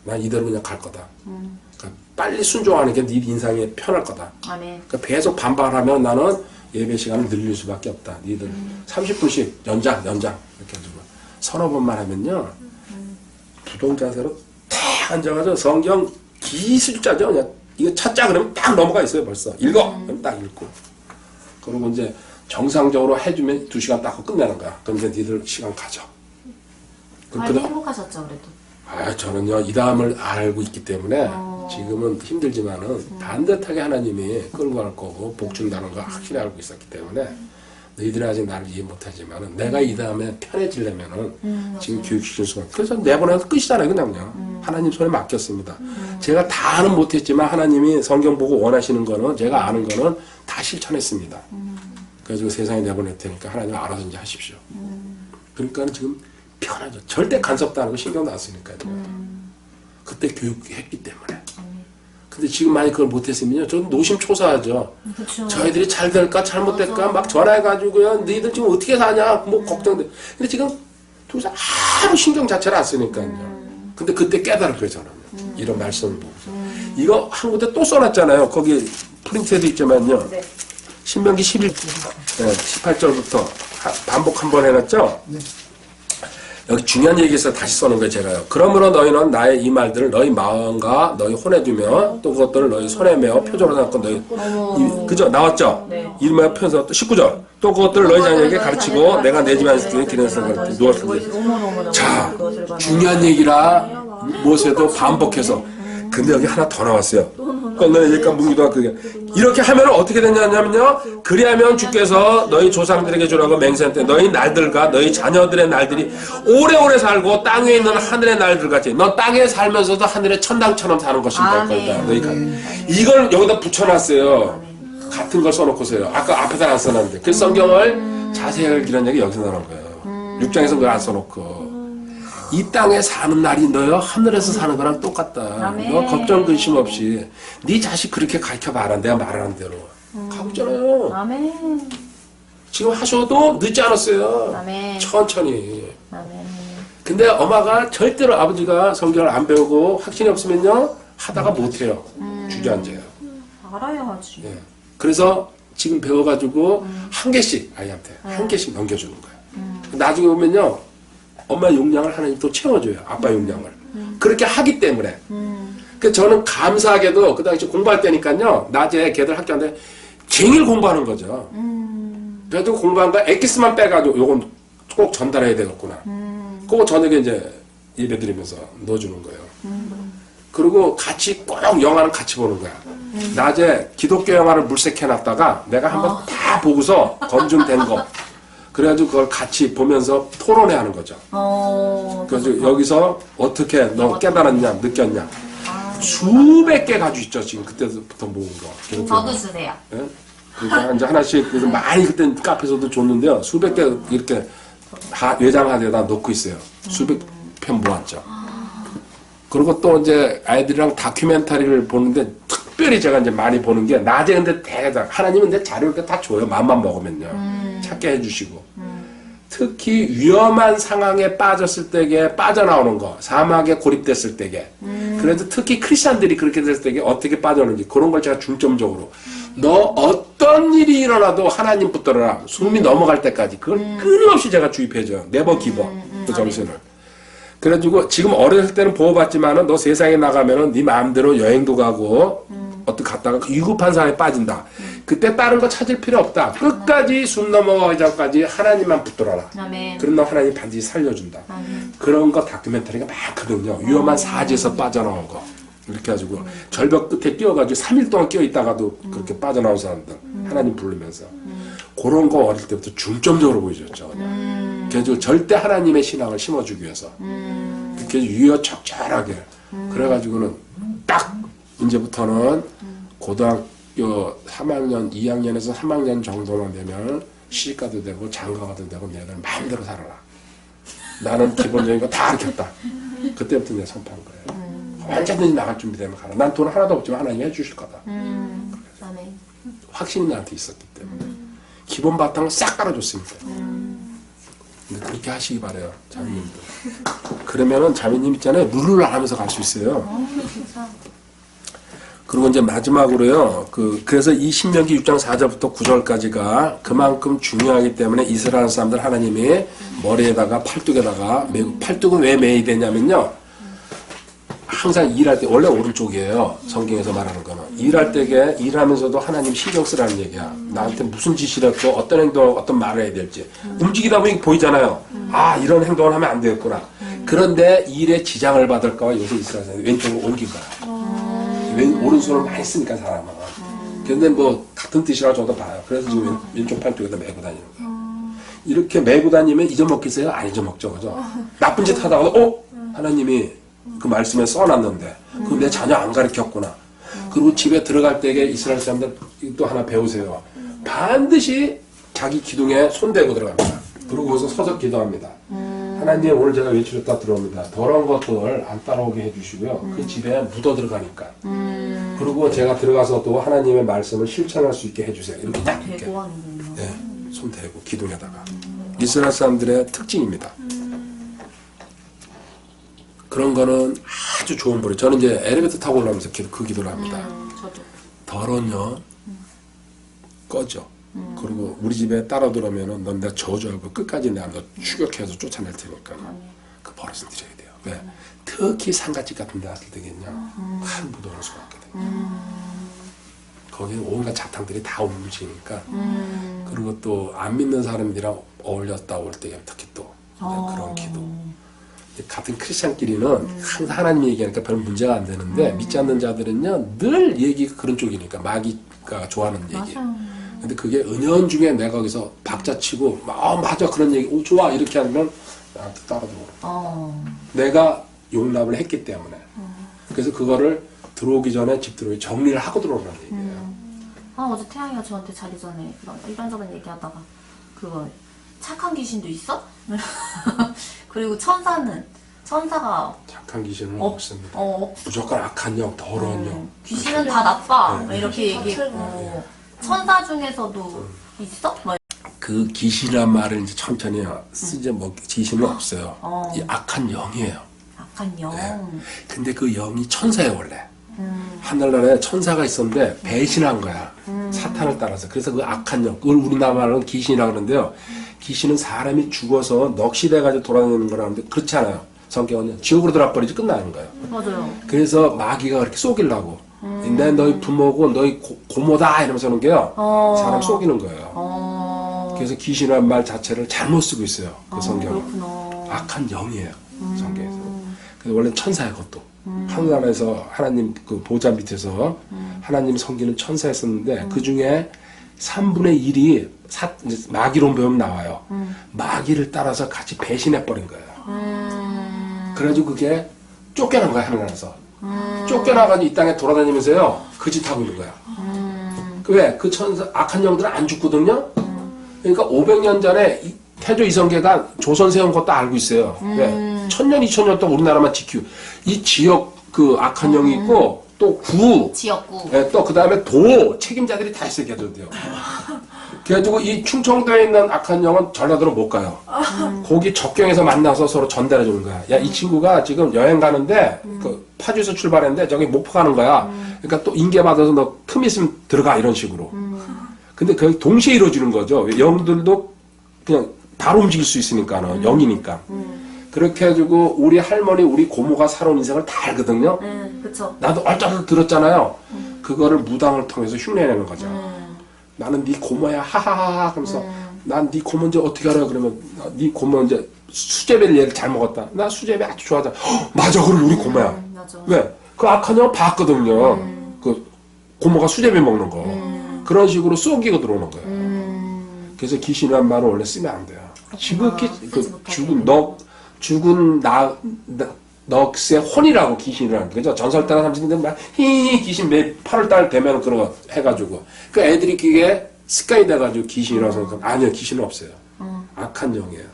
난 이대로 그냥 갈 거다. 그러니까 빨리 순종하는 게 네 인상에 편할 거다. 아멘. 그러니까 계속 반발하면 나는 예배 시간을 늘릴 수밖에 없다. 니들 30분씩 연장 이렇게 해주고 서너 번만 하면요 부동 자세로 탁 앉아가지고 성경 기술자죠. 그냥 이거 찾자 그러면 딱 넘어가 있어요. 벌써 읽어. 그럼 딱 읽고 그리고 이제 정상적으로 해주면 2시간 딱 끝내는 거야. 그럼 이제 니들 시간 가져. 많이 행복하셨죠, 그래도? 아, 저는요, 이 다음을 알고 있기 때문에 지금은 힘들지만은 반듯하게 하나님이 끌고 갈 거고 복 준다는 거 확실히 알고 있었기 때문에 너희들이 아직 나를 이해 못하지만은 내가 이 다음에 편해지려면은 지금 교육시킬 수가 없어요. 그래서 내보내서 끝이잖아요, 그냥요. 하나님 손에 맡겼습니다. 제가 다는 못했지만 하나님이 성경 보고 원하시는 거는 제가 아는 거는 다 실천했습니다. 그래서 세상에 내보낼 테니까 하나님 알아서 이제 하십시오. 그러니까 지금 편하죠. 절대 간섭도 안 하고 신경도 안 쓰니까요. 그때 교육했기 때문에. 근데 지금 만약 그걸 못했으면요. 저는 노심초사하죠. 그쵸. 저희들이 잘 될까 잘못될까 막 전화해가지고요. 너희들 지금 어떻게 사냐 뭐 걱정돼. 근데 지금 도대체 아무 신경 자체를 안 쓰니까요. 근데 그때 깨달을 거예요 저는. 이런 말씀을 보고서. 이거 한 군데 또 써놨잖아요. 거기 프린트에도 있지만요. 네. 신명기 18절부터 반복 한번 해놨죠? 네. 여기 중요한 얘기에서 다시 써는 거예요, 제가요. 그러므로 너희는 나의 이 말들을 너희 마음과 너희 혼에 두며 또 그것들을 너희 손에 메어 표적으로 삼고 너희 그죠? 나왔죠? 네. 이름하여 표적 또 19절 또 그것들을 너희 자녀에게 가르치고 내가 내 집안에 있을 때 기능해서 누웠습니다. 자, 중요한 얘기라 모세도 반복해서 근데 여기 하나 더 나왔어요. 너는 얘기가 뭉기도 그게 이렇게 하면 어떻게 되냐면요. 그리하면 주께서 너희 조상들에게 주라고 맹세한 때 너희 날들과 너희 자녀들의 날들이 오래오래 살고 땅에 있는 하늘의 날들 같이 넌 땅에 살면서도 하늘의 천당처럼 사는 것이 될 거다. 너희가 이걸 여기다 붙여놨어요. 같은 걸 써놓고서요. 아까 앞에다 안 써놨는데 그 성경을 자세히 읽으라는 얘기 여기서 나온 거예요. 6장에서 그걸 안 써놓고 이 땅에 사는 날이 너요 하늘에서 사는 거랑 똑같다. 아멘. 너 걱정 근심 없이 네 자식 그렇게 가르쳐봐라. 내가 말하는 대로 가고 있잖아요. 아멘. 지금 하셔도 늦지 않았어요. 아멘. 천천히. 아멘. 근데 엄마가 절대로 아버지가 성경을 안 배우고 확신이 없으면요 하다가 못해요. 주저앉아요. 알아야지. 예. 그래서 지금 배워가지고 한 개씩 아이한테 한 개씩 넘겨주는 거예요. 나중에 보면요 엄마 용량을 하나님 또 채워줘요. 아빠 용량을. 그렇게 하기 때문에. 그 저는 감사하게도 그 당시 공부할 때니까요. 낮에 걔들 학교 하는데 쟁일 공부하는 거죠. 그래도 공부한 거 엑기스만 빼가지고 요건 꼭 전달해야 되겠구나. 그거 저녁에 이제 예배 드리면서 넣어주는 거예요. 그리고 같이 꼭 영화는 같이 보는 거야. 낮에 기독교 영화를 물색해놨다가 내가 한번 다 보고서 검증된 거. 그래가지고 그걸 같이 보면서 토론회 하는 거죠. 그래서 여기서 어떻게 너 깨달았냐, 느꼈냐. 수백 개 가지고 있죠, 지금 그때부터 모은 거. 저도 주세요. 예? 그러니까 이제 하나씩 그래서 많이 그때 카페에서도 줬는데요. 수백 개 이렇게 외장하드에다 놓고 있어요. 수백 편 모았죠. 그리고 또 이제 아이들이랑 다큐멘터리를 보는데 특별히 제가 이제 많이 보는 게 낮에 근데 대단 하나님은 내 자료 이렇게 다 줘요. 마음만 먹으면요. 찾게 해주시고. 특히 위험한 상황에 빠졌을 때에 빠져나오는 거, 사막에 고립됐을 때에. 그래도 특히 크리스찬들이 그렇게 됐을 때에 어떻게 빠져오는지 그런 걸 제가 중점적으로 너 어떤 일이 일어나도 하나님 붙들어라. 숨이 넘어갈 때까지 그걸 끊임없이 제가 주입해줘요. 네버 기버 그 정신을. 그래가지고 지금 어렸을 때는 보호받지만은 너 세상에 나가면은 네 마음대로 여행도 가고 어떤 갔다가 위급한 상황에 빠진다. 그때 다른 거 찾을 필요 없다. 끝까지 숨 넘어가기 전까지 하나님만 붙들어라. 아멘. 그러면 하나님 반드시 살려준다. 그런 거 다큐멘터리가 많거든요. 위험한 사지에서 빠져나온 거. 이렇게 해가지고 절벽 끝에 끼어가지고 3일 동안 끼어있다가도 그렇게 빠져나온 사람들 하나님 부르면서 그런 거 어릴 때부터 중점적으로 보여줬죠. 그래서 절대 하나님의 신앙을 심어주기 위해서 그렇게 유여척절하게 그래가지고는 딱 이제부터는 고등학교 3학년 2학년에서 3학년 정도만 되면 시집가도 되고 장가가도 되고 내가 마음대로 살아라. 나는 기본적인 거 다 가르쳤다. 그때부터 내가 선포한 거예요. 언제든지 나갈 준비되면 가라. 난 돈 하나도 없지만 하나님이 해주실 거다. 아멘. 확신이 나한테 있었기 때문에 기본 바탕을 싹 깔아줬으니까. 근데 그렇게 하시기 바래요, 자매님들. 그러면은 자매님 있잖아요, 룰을 안 하면서 갈 수 있어요. 그리고 이제 마지막으로요, 그래서 이 신명기 6장 4절부터 9절까지가 그만큼 중요하기 때문에 이스라엘 사람들 하나님이 머리에다가 팔뚝에다가 팔뚝은 왜 매이 되냐면요, 항상 일할 때, 원래 오른쪽이에요. 성경에서 말하는 거는. 일할 때에 일하면서도 하나님 신경 쓰라는 얘기야. 나한테 무슨 지시를 했고, 어떤 행동, 어떤 말을 해야 될지. 움직이다 보니 보이잖아요. 아, 이런 행동을 하면 안 되겠구나. 그런데 일에 지장을 받을까봐 요새 이스라엘 사람이 왼쪽으로 옮긴 거야. 오른손을 많이 쓰니까, 사람은. 근데 뭐, 같은 뜻이라고 저도 봐요. 그래서 지금 왼쪽 팔뚝에다 메고 다니는 거예요. 이렇게 메고 다니면 잊어먹겠어요? 안 잊어먹죠, 그죠? 나쁜 짓 하다가도, 하나님이 그 말씀에 써놨는데 그 내 자녀 안 가르쳤구나. 그리고 집에 들어갈 때에 이스라엘 사람들 또 하나 배우세요. 반드시 자기 기둥에 손대고 들어갑니다. 그리고 거기서 서서 기도합니다. 하나님 오늘 제가 외출했다 들어옵니다. 더러운 것들 안 따라오게 해주시고요. 그 집에 묻어 들어가니까. 그리고 제가 들어가서 또 하나님의 말씀을 실천할 수 있게 해주세요. 이렇게 딱 이렇게. 네, 손 대고 기둥에다가. 이스라엘 사람들의 특징입니다. 그런 거는 아주 좋은 버릇. 저는 이제 엘리베이터 타고 올라오면서 그 기도를 합니다. 저도. 더러운 영 꺼져. 그리고 우리 집에 따라 들어오면은 넌 내가 저주하고 끝까지 내가 너 추격해서 쫓아낼 테니까 그 버릇을 드려야 돼요. 왜? 특히 상가집 같은 데 갔을 때겠냐. 한 묻어놓을 수가 없거든요. 거기는 온갖 자탕들이 다 움직이니까. 그리고 또 안 믿는 사람들이랑 어울렸다 올 때 특히 또 그런 기도. 같은 크리스찬끼리는 항상 하나님 얘기하니까 별 문제가 안 되는데 믿지 않는 자들은요 늘 얘기가 그런 쪽이니까 마귀가 좋아하는 얘기. 근데 그게 은연중에 내가 거기서 박자치고 맞아 그런 얘기 좋아 이렇게 하면 나한테 따라 들어오라. 내가 용납을 했기 때문에. 그래서 그거를 들어오기 전에 집 들어오기 정리를 하고 들어오라는 얘기예요. 어제 태양이가 저한테 자기 전에 이런저런 얘기하다가 그거 착한 귀신도 있어? 그리고 천사가 착한 귀신은 없습니다. 무조건 악한 영, 더러운 영. 귀신은 다 나빠. 네. 이렇게 얘기했고 천사 중에서도 있어? 그 귀신이란 말을 이제 천천히 쓰지 뭐 귀신은 없어요. 이 악한 영이에요. 악한 영. 네. 근데 그 영이 천사예요 원래. 하늘나라에 천사가 있었는데 배신한 거야. 사탄을 따라서. 그래서 그 악한 영, 그걸 우리나라는 귀신이라고 그러는데요. 귀신은 사람이 죽어서 넋이돼가지고 돌아다니는 거라는데 그렇지 않아요. 성경은 지옥으로 들어가버리지 끝나는 거예요. 맞아요. 그래서 마귀가 그렇게 속이려고. 내 너희 부모고 너희 고모다 이러면서 하는 게요. 사람 속이는 거예요. 그래서 귀신이라는 말 자체를 잘못 쓰고 있어요. 그 성경은. 그렇구나. 악한 영이에요. 성경에서. 그래서 원래 천사예요, 그것도. 하늘나라에서 하나님 그 보좌 밑에서 하나님 섬기는 천사였었는데 그 중에 3분의 1이 마귀로 보면 나와요. 마귀를 따라서 같이 배신해버린 거예요. 그래가지고 그게 쫓겨난 거야, 하늘나라에서. 쫓겨나가지고 이 땅에 돌아다니면서요, 그 짓 하고 있는 거야. 왜? 그 악한 영들은 안 죽거든요? 그러니까 500년 전에 태조 이성계가 조선 세운 것도 알고 있어요. 왜? 1000년, 2000년 동안 우리나라만 지키고. 이 지역 그 악한 영이 있고, 또 구. 지역구. 예, 또 그 다음에 도. 책임자들이 다 있어야 돼요. 그래가지고 이 충청도에 있는 악한 영은 전라도로 못 가요. 거기 접경에서 만나서 서로 전달해 주는 거야. 야, 이 친구가 지금 여행 가는데, 그 파주에서 출발했는데 저기 목포 가는 거야. 그러니까 또 인계받아서 너 틈 있으면 들어가, 이런 식으로. 근데 그게 동시에 이루어지는 거죠. 영들도 그냥 바로 움직일 수 있으니까는, 영이니까. 그렇게 해가지고 우리 할머니, 우리 고모가 살아온 인생을 다 알거든요. 그쵸. 나도 얼떨떨 들었잖아요. 그거를 무당을 통해서 흉내내는 거죠. 나는 네 고모야 하하하하 하면서 난 네 고모인지 어떻게 알아요? 그러면 네 고모 이제 수제비를 얘를 잘 먹었다. 나 수제비 아주 좋아하잖아. 맞아, 그럼 우리 고모야. 맞아. 왜? 그 악한 영 봤거든요. 그 고모가 수제비 먹는 거. 그런 식으로 쏘기가 들어오는 거예요. 그래서 귀신이란 말을 원래 쓰면 안 돼요. 지극히 그 죽은 넋의 혼이라고 귀신이라는 거죠. 전설따라 삼신들 막 히히 귀신 매 8월달 되면 그런 거 해가지고 그 애들이 그게 습관이 돼가지고 귀신이라고 생각하면 아니요, 귀신은 없어요. 악한 영이에요.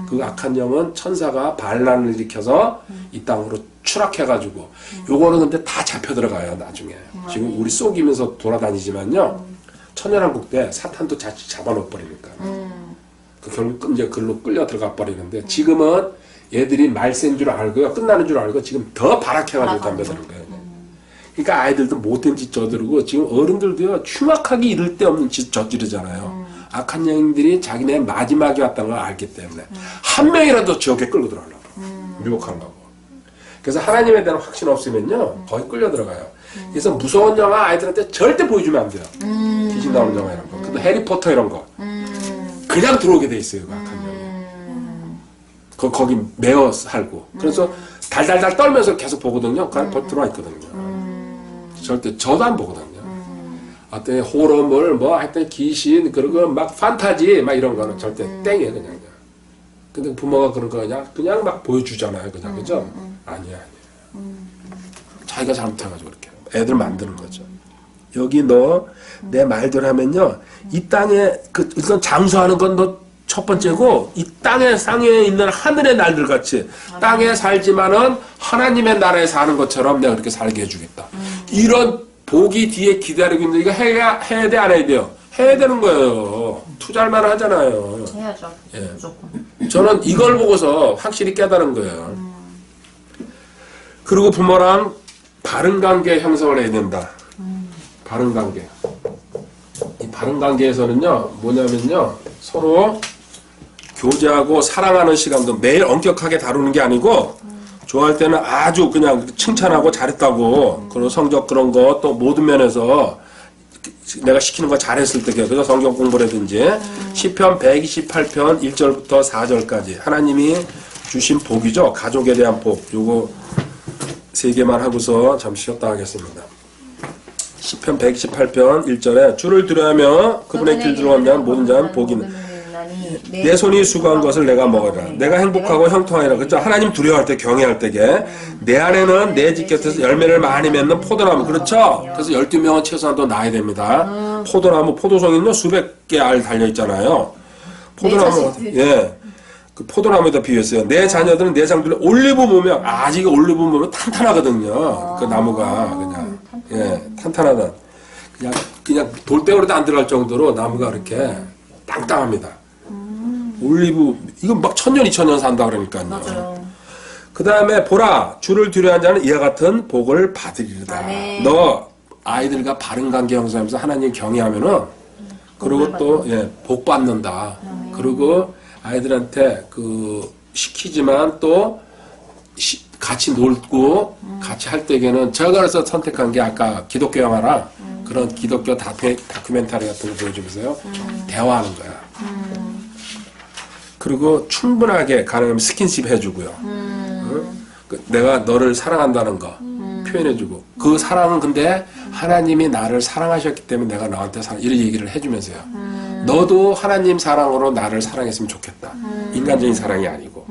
그 악한 영은 천사가 반란을 일으켜서 이 땅으로 추락해가지고 요거는 근데 다 잡혀 들어가요 나중에. 지금 우리 쏘기면서 돌아다니지만요, 천연왕국 때 사탄도 잡아놓 버리니까 그 결국 이제 글로 끌려 들어가 버리는데, 지금은 얘들이 말센 줄 알고요, 끝나는 줄 알고 지금 더 발악해가지고 덤벼드는 거예요. 그러니까 아이들도 못된 짓 저지르고 지금 어른들도요 흉악하게 이를 데 없는 짓 저지르잖아요. 악한 영들이 자기네 마지막이 왔다는 걸 알기 때문에 한 명이라도 지옥에 끌고 들어가려고 유혹하려고. 그래서 하나님에 대한 확신 없으면요 거기 끌려 들어가요. 그래서 무서운 영화 아이들한테 절대 보여주면 안 돼요. 귀신 나오는 영화 이런 거. 근데 해리포터 이런 거 그냥 들어오게 돼 있어요. 그 악한 영이. 거기 매어 살고. 그래서 달달달 떨면서 계속 보거든요. 그냥 들어와 있거든요. 절대 저도 안 보거든요. 어떤 호러물 뭐 하여튼 귀신 그리고 막 판타지 막 이런 거는 절대 땡이에요 그냥. 근데 부모가 그런 거 그냥 막 보여주잖아요. 그냥 그죠? 아니야. 자기가 잘못해가지고 그렇게 애들 만드는 거죠. 여기 너 내 말대로 하면요 이 땅에 그 우선 장수하는 건 너 첫 번째고, 이 땅의 상에 있는 하늘의 날들 같이 땅에 살지만은 하나님의 나라에 사는 것처럼 내가 그렇게 살게 해주겠다. 이런 복이 뒤에 기다리고 있는데 이거 해야 돼 안 해야 돼요? 해야 되는 거예요. 투자할 만 하잖아요. 해야죠. 예. 무조건. 저는 이걸 보고서 확실히 깨달은 거예요. 그리고 부모랑 바른 관계 형성을 해야 된다. 바른 관계. 이 바른 관계에서는요 뭐냐면요 서로 교제하고 사랑하는 시간도 매일 엄격하게 다루는 게 아니고, 좋아할 때는 아주 그냥 칭찬하고 잘했다고, 그리고 성적 그런 거 또 모든 면에서 내가 시키는 거 잘했을 때, 그래서 성경 공부라든지 시편 128편 1절부터 4절까지 하나님이 주신 복이죠. 가족에 대한 복. 요거 3개만 하고서 잠시 쉬었다 하겠습니다. 시편 128편 1절에 주를 두려워하며 그분의 길 들어가면 모든 자는 복이 있는 내 손이 수고한 것을 내가 먹으라. 내가 행복하고 형통하리라. 그렇죠? 하나님 두려워할 때, 경외할 때게 내 안에는 내 집 곁에서 열매를 많이 맺는 포도나무. 그렇죠? 그래서 12명은 최소한도 낳아야 됩니다. 포도나무, 포도송이는요 수백 개 알 달려 있잖아요. 포도나무, 예, 그 포도나무에다 비유했어요. 내 자녀들은 내 장들은 올리브 무명. 아직 올리브 무명 탄탄하거든요. 그 나무가 그냥 예 탄탄하다. 그냥 돌덩어리도 안 들어갈 정도로 나무가 이렇게 땅땅합니다. 올리브 이건 막 1000년 2000년 산다 그러니까요. 맞아요. 그 다음에 보라 주를 두려워하는 자는 이와 같은 복을 받으리로다. 아멘. 너 아이들과 바른 관계 형성하면서 하나님 경외하면은 그리고 또 예, 복 받는다. 그리고 아이들한테 그 시키지만 또 같이 놀고 같이 할 때에는 제가 그래서 선택한 게 아까 기독교 영화라 그런 기독교 다큐멘터리 같은 거 보여주면서요 대화하는 거야. 그리고 충분하게 가능하면 스킨십 해주고요. 내가 너를 사랑한다는 거 표현해주고, 그 사랑은 근데 하나님이 나를 사랑하셨기 때문에 내가 너한테 이런 얘기를 해주면서요. 너도 하나님 사랑으로 나를 사랑했으면 좋겠다. 인간적인 사랑이 아니고.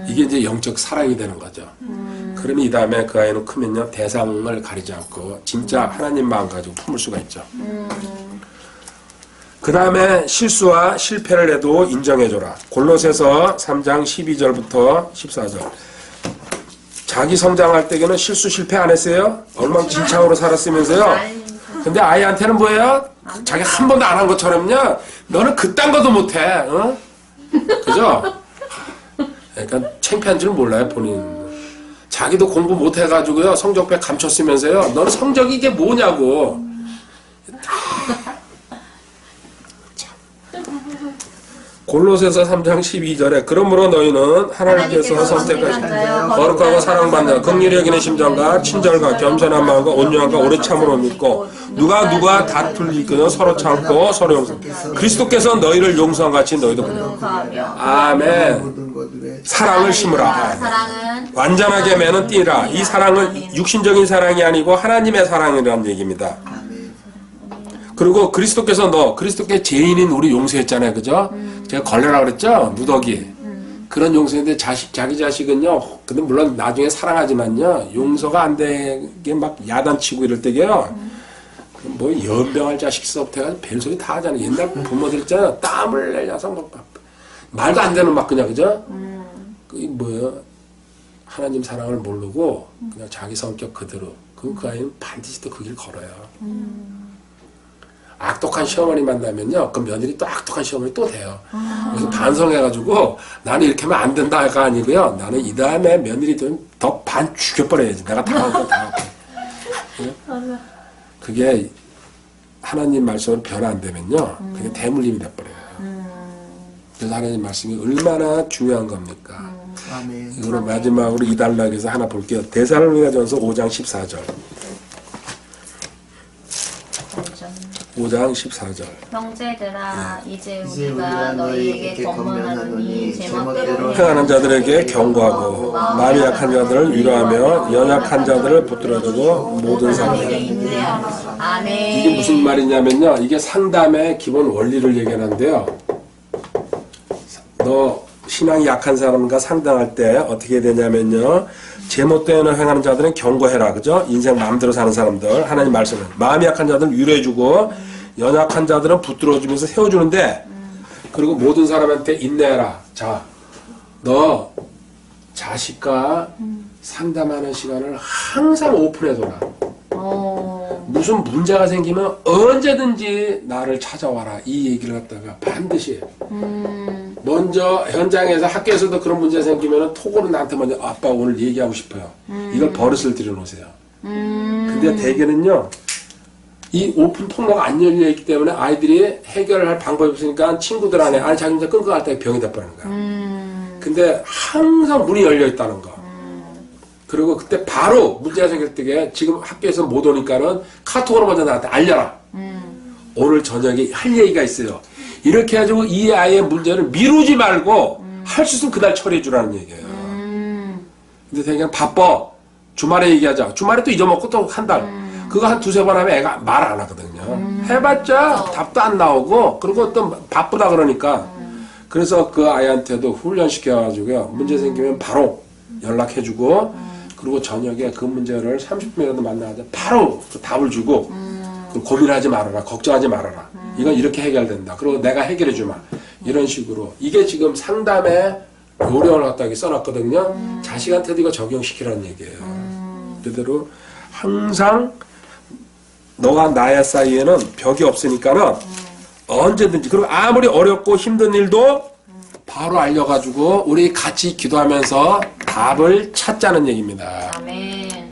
이게 이제 영적 사랑이 되는 거죠. 그러면 이 다음에 그 아이는 크면요 대상을 가리지 않고 진짜 하나님 마음 가지고 품을 수가 있죠. 그 다음에 실수와 실패를 해도 인정해줘라. 골로새서 3장 12절부터 14절. 자기 성장할 때에는 실수 실패 안 했어요? 엉망진창으로 살았으면서요. 근데 아이한테는 뭐예요? 자기 한 번도 안 한 것처럼요. 너는 그딴 것도 못해. 어? 그죠? 그러니까 창피한 줄 몰라요 본인. 자기도 공부 못해가지고요 성적표 감췄으면서요. 너는 성적이 이게 뭐냐고. 골로새서 3장 12절에 그러므로 너희는 하나님께서 선택하신 거룩하고 사랑받는 긍휼히 여기는 심정과 친절과 겸손한 마음과 온유함과 오래 참으로 믿고 누가 다툴 일거든 서로 참고 서로 용서. 그리스도께서 너희를 용서한 같이 너희도 그래요. 아멘. 사랑을 심으라. 사랑은 완전하게 매는 띠라. 이 사랑은 육신적인 사랑이 아니고 하나님의 사랑이라는 얘기입니다. 그리고 그리스도께 죄인인 우리 용서했잖아요. 그죠? 제가 걸레라 그랬죠? 누더기. 그런 용서인데 자기 자식은요. 근데 물론 나중에 사랑하지만요. 용서가 안 되게 막 야단치고 이럴 때게요. 뭐 연병할 자식 있어부터 해가지고 벨소리 다 하잖아요. 옛날 부모들 있잖아요. 땀을 내려서 막 말도 안 되는 막 그냥 그죠? 그게 뭐예요? 하나님 사랑을 모르고 그냥 자기 성격 그대로. 그 아이는 반드시 또 그 길 걸어요. 악독한 시어머니 만나면요, 그 며느리 또 악독한 시어머니 또 돼요. 그래서 반성해가지고 나는 이렇게 하면 안 된다가 아니고요. 나는 이 다음에 며느리 좀 더 반 죽여버려야지. 내가 당하고. 그게 하나님 말씀으로 변화 안 되면요, 그게 대물림이 돼버려요. 그래서 하나님 말씀이 얼마나 중요한 겁니까? 아멘. 이거로 마지막으로 이 단락에서 하나 볼게요. 데살로니가전서 5장 14절. 5장 14절. 형제들아 이제 우리가 너희에게 권면하노니 제멋대로 행하는 자들에게 경고하고 마음이 약한 자들을 위로하며 연약한 자들을 붙들어주고 모든 사람에게 인내하라. 아멘. 이게 무슨 말이냐면요, 이게 상담의 기본 원리를 얘기하는데요. 너 신앙이 약한 사람과 상담할 때 어떻게 되냐면요, 제멋대로 행하는 자들은 경고해라. 그죠? 인생 마음대로 사는 사람들 하나님 말씀은 마음이 약한 자들은 위로해주고 연약한 자들은 붙들어주면서 세워주는데, 그리고 모든 사람한테 인내해라. 자, 너 자식과 상담하는 시간을 항상 오픈해둬라. 무슨 문제가 생기면 언제든지 나를 찾아와라. 이 얘기를 갖다가 반드시 먼저 현장에서 학교에서도 그런 문제 생기면 톡으로 나한테 먼저 아빠 오늘 얘기하고 싶어요. 이걸 버릇을 들여놓으세요. 근데 대개는요, 이 오픈 통로가 안 열려 있기 때문에 아이들이 해결할 방법이 없으니까 친구들 안에 자기 혼자 끙끙 앓다 병이 돼버리는 거야. 근데 항상 문이 열려 있다는 거. 그리고 그때 바로 문제가 생길 때에 지금 학교에서 못 오니까는 카톡으로 먼저 나한테 알려라. 오늘 저녁에 할 얘기가 있어요. 이렇게 해가지고 이 아이의 문제를 미루지 말고 할 수 있으면 그날 처리해 주라는 얘기예요. 근데 그냥 바빠. 주말에 얘기하자. 주말에 또 잊어먹고 또 한 달. 그거 한 두세 번 하면 애가 말 안 하거든요. 해봤자 답도 안 나오고, 그리고 또 바쁘다 그러니까. 그래서 그 아이한테도 훈련시켜가지고요. 문제 생기면 바로 연락해주고, 그리고 저녁에 그 문제를 30분이라도 만나자 바로 그 답을 주고, 고민하지 말아라. 걱정하지 말아라. 이건 이렇게 해결된다. 그리고 내가 해결해주마. 이런 식으로. 이게 지금 상담의 요령을 갖다 여기 써놨거든요. 자식한테도 이거 적용시키라는 얘기예요. 그대로 항상 너와 나의 사이에는 벽이 없으니까는 언제든지, 그리고 아무리 어렵고 힘든 일도 바로 알려가지고 우리 같이 기도하면서 답을 찾자는 얘기입니다. 아멘.